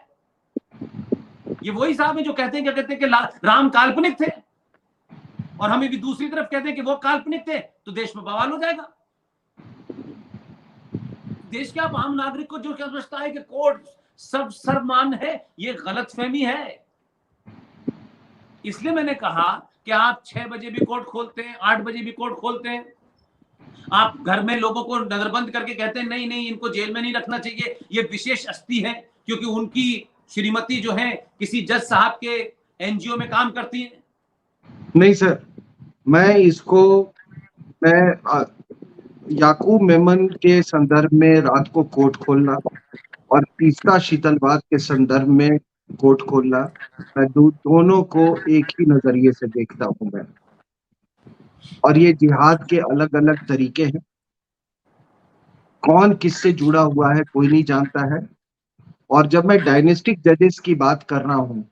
ये वही साहब है जो कहते हैं, क्या कहते हैं कि राम काल्पनिक थे, और हमें भी दूसरी तरफ कहते हैं कि वो काल्पनिक थे, तो देश में बवाल हो जाएगा। देश के आप आम नागरिक को जो क्या समझता है कि कोर्ट सब सर्वमान है, ये गलतफहमी है। इसलिए मैंने कहा कि आप 6 बजे भी कोर्ट खोलते हैं, 8 बजे भी कोर्ट खोलते हैं, आप घर में लोगों को नजरबंद करके कहते हैं नहीं नहीं इनको जेल में नहीं रखना चाहिए, ये विशेष अस्थि है क्योंकि उनकी श्रीमती जो है किसी जज साहब के एनजीओ में काम करती है। नहीं सर, मैं याकूब मेमन के संदर्भ में रात को कोर्ट खोलना और तीस्ता शीतलवाद के संदर्भ में कोर्ट खोलना, मैं दोनों को एक ही नजरिए से देखता हूं मैं। और ये जिहाद के अलग अलग तरीके हैं, कौन किससे जुड़ा हुआ है कोई नहीं जानता है। और जब मैं डायनेस्टिक जजेस की बात कर रहा हूं,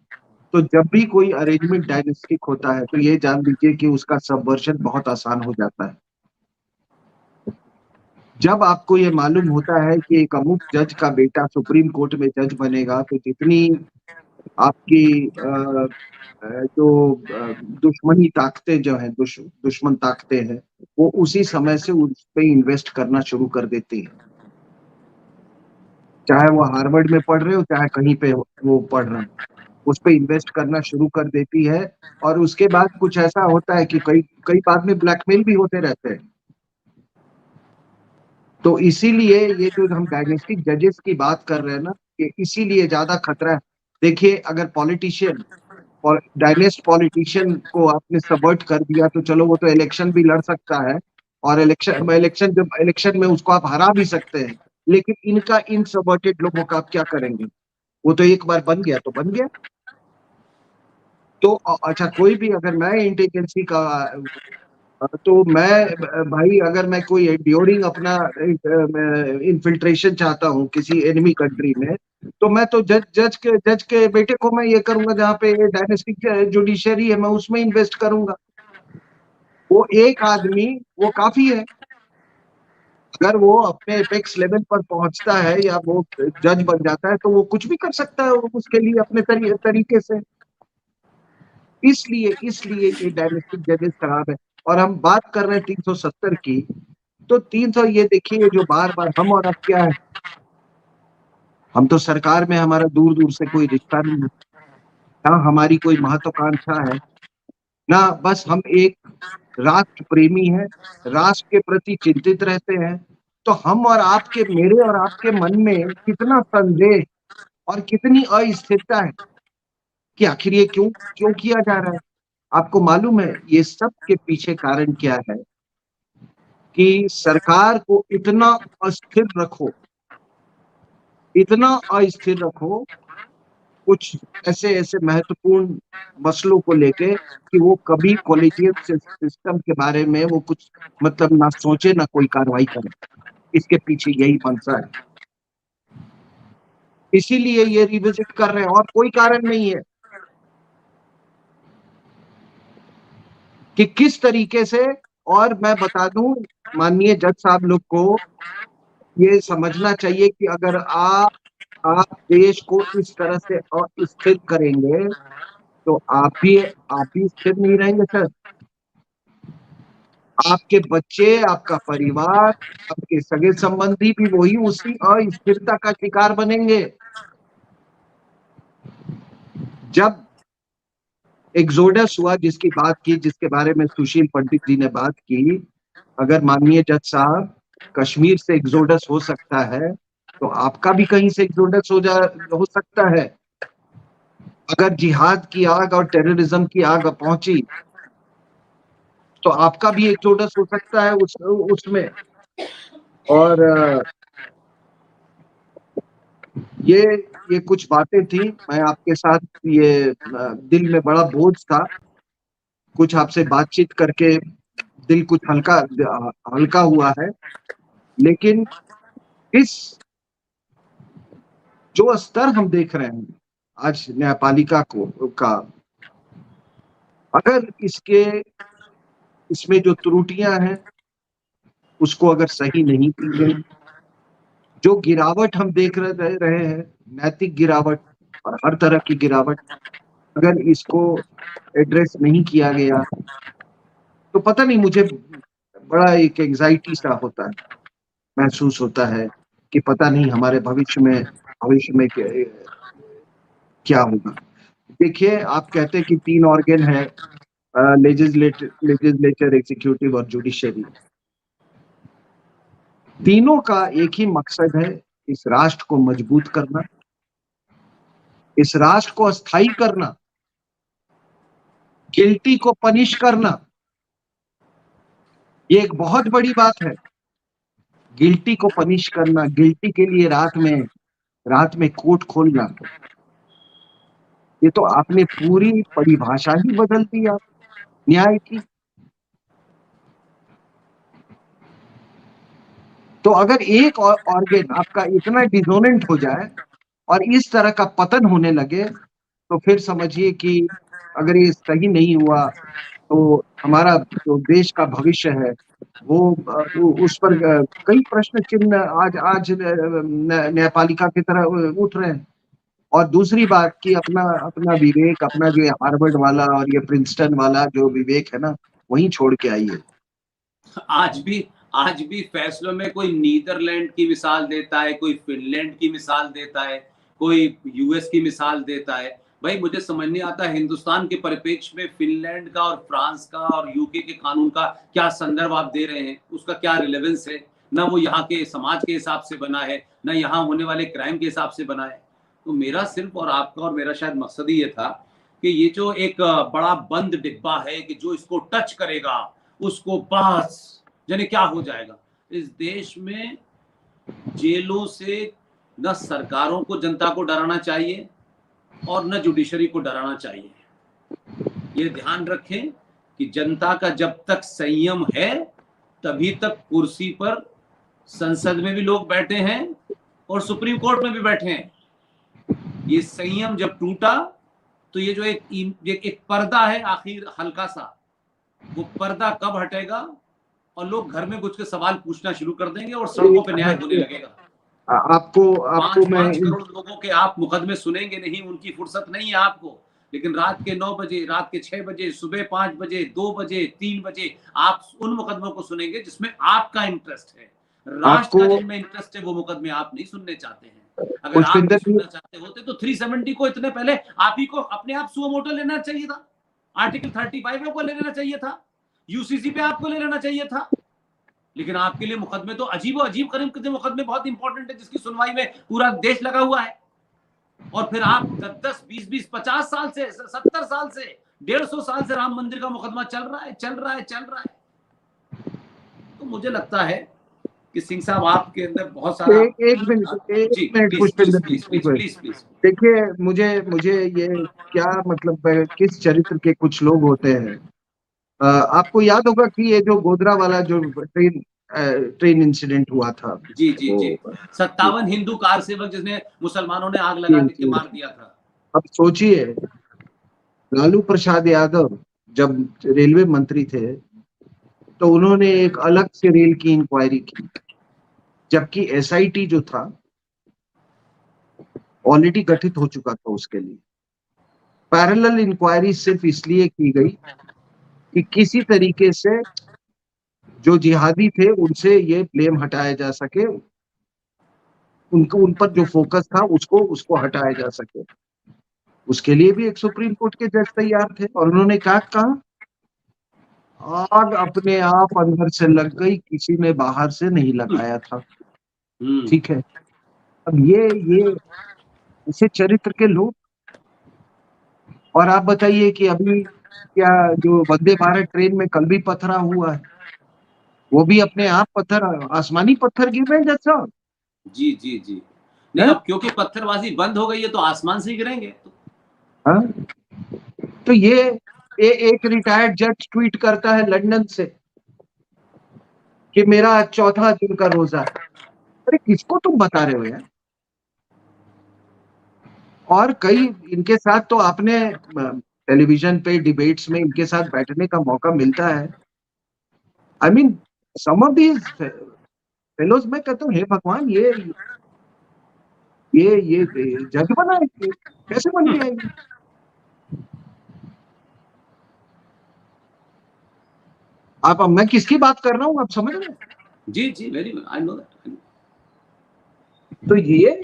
तो जब भी कोई अरेंजमेंट डायनेस्टिक होता है तो ये जान लीजिए कि उसका सबवर्जन बहुत आसान हो जाता है। जब आपको ये मालूम होता है कि एक अमुक जज का बेटा सुप्रीम कोर्ट में जज बनेगा, तो जितनी आपकी जो दुश्मनी ताकतें जो है, दुश्मन ताकतें हैं, वो उसी समय से उस पे इन्वेस्ट करना शुरू कर देती है, चाहे वो हार्वर्ड में पढ़ रहे हो चाहे कहीं पे वो पढ़ रहे हो, उस पे इन्वेस्ट करना शुरू कर देती है। और उसके बाद कुछ ऐसा होता है कि कई कई बाद में ब्लैकमेल भी होते रहते हैं। तो इसीलिए ये जो हम डायनेस्टिक जजेस की बात कर रहे हैं ना, कि इसीलिए ज्यादा खतरा है। देखिए, अगर पॉलिटिशियन डायनेस्ट पॉलिटिशियन को आपने सबवर्ट कर दिया तो चलो वो तो इलेक्शन भी लड़ सकता है, और इलेक्शन में उसको आप हरा भी सकते हैं, लेकिन इनका इन सबवर्टेड लोगों का आप क्या करेंगे? वो तो एक बार बन गया तो बन गया। तो अच्छा, कोई भी अगर मैं इंटेलिजेंसी का, तो मैं भाई, अगर मैं कोई ड्यूरिंग अपना इन्फिल्ट्रेशन चाहता हूँ किसी एनिमी कंट्री में, तो मैं तो जज के बेटे को मैं ये करूंगा, जहाँ पे डायनेस्टिक जुडिशरी है मैं उसमें इन्वेस्ट करूंगा। वो एक आदमी वो काफी है। अगर वो अपने एपेक्स लेवल पर पहुंचता है या वो जज बन जाता है तो वो कुछ भी कर सकता है उसके लिए अपने तरीके से। इसलिए इसलिए ये डायनेस्टिक जजेस खराब है। और हम बात कर रहे हैं 370 की, तो 300, ये देखिए जो बार बार हम, और अब क्या है, हम तो सरकार में, हमारा दूर दूर से कोई रिश्ता नहीं है, ना हमारी कोई महत्वाकांक्षा है, ना बस हम एक राष्ट्र प्रेमी हैं, राष्ट्र के प्रति चिंतित रहते हैं। तो हम और आपके, मेरे और आपके मन में कितना संदेह और कितनी अस्थिरता है कि आखिर ये क्यों क्यों किया जा रहा है। आपको मालूम है ये सब के पीछे कारण क्या है? कि सरकार को इतना अस्थिर रखो, इतना अस्थिर रखो कुछ ऐसे ऐसे महत्वपूर्ण मसलों को लेके कि वो कभी कॉलेजियम सिस्टम के बारे में वो कुछ मतलब ना सोचे ना कोई कार्रवाई करे। इसके पीछे यही मंशा है, इसीलिए ये रिविजिट कर रहे हैं और कोई कारण नहीं है कि किस तरीके से। और मैं बता दूं माननीय जज साहब लोग को ये समझना चाहिए कि अगर आप देश को इस तरह से अस्थिर करेंगे तो आप भी स्थिर नहीं रहेंगे सर। आपके बच्चे, आपका परिवार, आपके सगे संबंधी भी वही उसी अस्थिरता का शिकार बनेंगे। जब एग्जोडस हुआ, जिसकी बात की, जिसके बारे में सुशील पंडित जी ने बात की, अगर माननीय जज साहब कश्मीर से एग्जोडस हो सकता है तो आपका भी कहीं से एग्जोडस हो सकता है। अगर जिहाद की आग और टेररिज्म की आग पहुंची तो आपका भी एग्जोडस हो सकता है उसमें। और ये कुछ बातें थी, मैं आपके साथ ये दिल में बड़ा बोझ था, कुछ आपसे बातचीत करके दिल कुछ हल्का हल्का हुआ है। लेकिन इस जो स्तर हम देख रहे हैं आज न्यायपालिका का, अगर इसमें जो त्रुटियां हैं उसको अगर सही नहीं की गई, जो गिरावट हम देख रहे हैं, नैतिक गिरावट और हर तरह की गिरावट, अगर इसको एड्रेस नहीं किया गया तो पता नहीं, मुझे बड़ा एक एंजाइटी सा होता है, महसूस होता है कि पता नहीं हमारे भविष्य में क्या होगा। देखिए, आप कहते हैं कि 3 ऑर्गन है, लेजिस्लेचर, एग्जीक्यूटिव और जुडिशरी। तीनों का एक ही मकसद है, इस राष्ट्र को मजबूत करना, इस राष्ट्र को अस्थायी करना, गिल्टी को पनिश करना। ये एक बहुत बड़ी बात है, गिल्टी को पनिश करना, गिल्टी के लिए रात में कोर्ट खोलना। ये तो आपने पूरी परिभाषा ही बदल दी आप न्याय की। तो अगर एक ऑर्गन आपका इतना डिसोनेंट हो जाए और इस तरह का पतन होने लगे तो फिर समझिए कि अगर ये सही नहीं हुआ तो हमारा जो देश का भविष्य है वो उस पर कई प्रश्न चिन्ह आज न्यायपालिका की तरह उठ रहे हैं। और दूसरी बात कि अपना अपना विवेक, अपना जो हार्वर्ड वाला और ये प्रिंसटन वाला जो विवेक है ना, वहीं छोड़ के आइए। आज भी फैसलों में कोई नीदरलैंड की मिसाल देता है, कोई फिनलैंड की मिसाल देता है, कोई यूएस की मिसाल देता है। भाई मुझे समझ नहीं आता हिंदुस्तान के परिप्रेक्ष्य में फिनलैंड का और फ्रांस का और यूके के कानून का क्या संदर्भ आप दे रहे हैं, उसका क्या रिलेवेंस है। ना वो यहाँ के समाज के हिसाब से बना है, ना यहाँ होने वाले क्राइम के हिसाब से बना है। तो मेरा सिर्फ और आपका और मेरा शायद मकसद ही ये था कि ये जो एक बड़ा बंद डिब्बा है कि जो इसको टच करेगा उसको बस जाने क्या हो जाएगा। इस देश में जेलों से न सरकारों को, जनता को डराना चाहिए और न जुडिशरी को डराना चाहिए। ये ध्यान रखें कि जनता का जब तक संयम है तभी तक कुर्सी पर संसद में भी लोग बैठे हैं और सुप्रीम कोर्ट में भी बैठे हैं। ये संयम जब टूटा तो ये जो एक पर्दा है आखिर हल्का सा, वो पर्दा कब हटेगा और लोग घर में घुस के सवाल पूछना शुरू कर देंगे और सड़कों पे न्याय होने लगेगा। आपको 5 करोड़ लोगों के आप मुकदमे सुनेंगे नहीं, उनकी फुर्सत नहीं है आपको। लेकिन रात के 9 बजे, रात के 6 बजे, सुबह 5 बजे, 2 बजे, 3 बजे आप उन मुकदमों को सुनेंगे जिसमें आपका इंटरेस्ट है। राष्ट्र का जिनमें इंटरेस्ट है वो मुकदमे आप नहीं सुनने चाहते हैं। अगर आप भी सुनना चाहते होते तो 370 को इतने पहले आप ही को अपने आप सुओ मोटो लेना चाहिए था, आर्टिकल 35 आपको ले लेना चाहिए था, यूसीसी पे आपको ले लेना चाहिए था। लेकिन आपके लिए मुकदमे तो अजीब करीब के मुकदमे बहुत इंपॉर्टेंट है जिसकी सुनवाई में पूरा देश लगा हुआ है। और फिर आप 10, 20, 50 साल से, 70 साल से, 150 साल से राम मंदिर का मुकदमा चल रहा है। तो मुझे लगता है कि सिंह साहब आपके अंदर बहुत सारा एक जी minute please please Pushpendra ji, please please please please देखिए, मुझे मुझे ये क्या मतलब किस चरित्र के कुछ लोग होते हैं। आपको याद होगा कि ये जो गोधरा वाला जो ट्रेन इंसिडेंट हुआ था, जी जी वो जी 57 हिंदू कार सेवक जिसने मुसलमानों ने आग लगा के मार दिया था। अब सोचिए, लालू प्रसाद यादव जब रेलवे मंत्री थे तो उन्होंने एक अलग से रेल की इंक्वायरी की, जबकि एसआईटी जो था ऑलरेडी गठित हो चुका था उसके लिए। पैरेलल इंक्वायरी सिर्फ इसलिए की गई कि किसी तरीके से जो जिहादी थे उनसे ये ब्लेम हटाया जा सके, उनको उन पर जो फोकस था उसको उसको हटाया जा सके। उसके लिए भी एक सुप्रीम कोर्ट के जज तैयार थे और उन्होंने क्या कहा, आग अपने आप अंदर से लग गई, किसी ने बाहर से नहीं लगाया था। ठीक है, अब ये इसे चरित्र के लोग। और आप बताइए कि अभी क्या जो वंदे भारत ट्रेन में कल भी पथरा हुआ है, वो भी अपने आप पत्थर, आसमानी पत्थर गिर रहे हैं जज साहब। जी जी जी नहीं, अब क्योंकि पत्थरबाजी बंद हो गई है तो आसमान से ही गिरेंगे। हाँ? तो ये एक रिटायर्ड जज ट्वीट करता है लंदन से कि मेरा चौथा दिन का रोजा है। अरे किसको तुम बता रहे हो यार। और कई इनके साथ तो आपने टेलीविजन पे डिबेट्स में इनके साथ बैठने का मौका मिलता है। I mean some of these fellows, मैं कहता हूँ हे भगवान, ये जज बना है, ये कैसे बन गया ये? आप, अब मैं किसकी बात कर रहा हूँ, आप समझ रहे हैं? जी जी वेरी आई नो दैट। तो ये,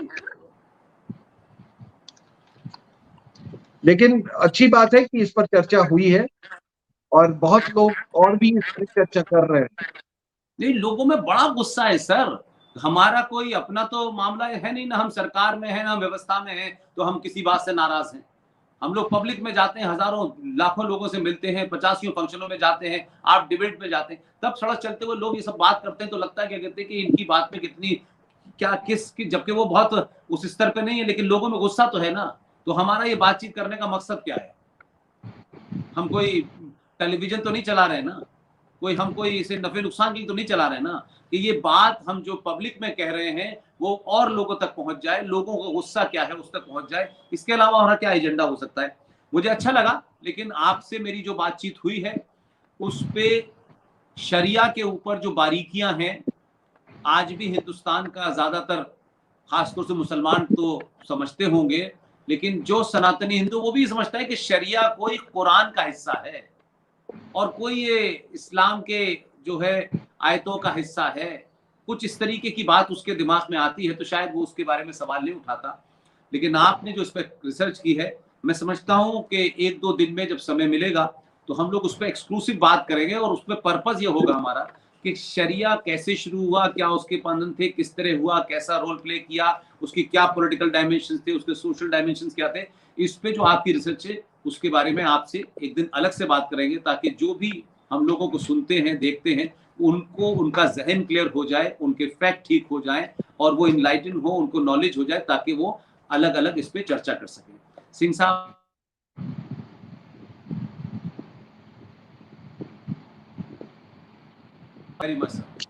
लेकिन अच्छी बात है कि इस पर चर्चा हुई है और बहुत लोग और भी इस पर चर्चा कर रहे हैं। नहीं, लोगों में बड़ा गुस्सा है सर। हमारा कोई अपना तो मामला है नहीं ना, हम सरकार में है ना व्यवस्था में है, तो हम किसी बात से नाराज हैं। हम लोग पब्लिक में जाते हैं, हजारों लाखों लोगों से मिलते हैं, 50 फंक्शनों में जाते हैं, आप डिबेट में जाते हैं, तब सड़क चलते हुए लोग ये सब बात करते हैं तो लगता है क्या कहते हैं कि इनकी बात में कितनी क्या किस की, जबकि वो बहुत उस स्तर पे नहीं है, लेकिन लोगों में गुस्सा तो है ना। तो हमारा ये बातचीत करने का मकसद क्या है? हम कोई टेलीविजन तो नहीं चला रहे ना, कोई हम कोई इसे नफे नुकसान की तो नहीं चला रहे ना, कि ये बात हम जो पब्लिक में कह रहे हैं वो और लोगों तक पहुंच जाए, लोगों को गुस्सा क्या है उस तक पहुंच जाए। इसके अलावा हमारा क्या एजेंडा हो सकता है? मुझे अच्छा लगा, लेकिन आपसे मेरी जो बातचीत हुई है उस पे शरिया के ऊपर जो बारीकियां हैं, आज भी हिंदुस्तान का ज्यादातर, खासतौर से मुसलमान तो समझते होंगे, लेकिन जो सनातनी हिंदू वो भी समझता है कि शरिया कोई कुरान का हिस्सा है और कोई ये इस्लाम के जो है आयतों का हिस्सा है। कुछ इस तरीके की बात उसके दिमाग में आती है तो शायद वो उसके बारे में सवाल नहीं उठाता। लेकिन आपने जो इस पर रिसर्च की है, मैं समझता हूं कि 1-2 दिन में जब समय मिलेगा तो हम लोग उस पर एक्सक्लूसिव बात करेंगे और उसमें पर्पज ये होगा हमारा कि शरिया कैसे शुरू हुआ, क्या उसके बंधन थे, किस तरह हुआ, कैसा रोल प्ले किया, उसकी क्या पॉलिटिकल डायमेंशन थे, उसके सोशल डायमेंशन क्या थे। इस पे जो आपकी रिसर्च है उसके बारे में आपसे एक दिन अलग से बात करेंगे, ताकि जो भी हम लोगों को सुनते हैं देखते हैं उनको उनका जहन क्लियर हो जाए, उनके फैक्ट ठीक हो जाए और वो इनलाइटन हो, उनको नॉलेज हो जाए, ताकि वो अलग अलग इस पे चर्चा कर सकें। सिंह साहब, वेरी मच सर।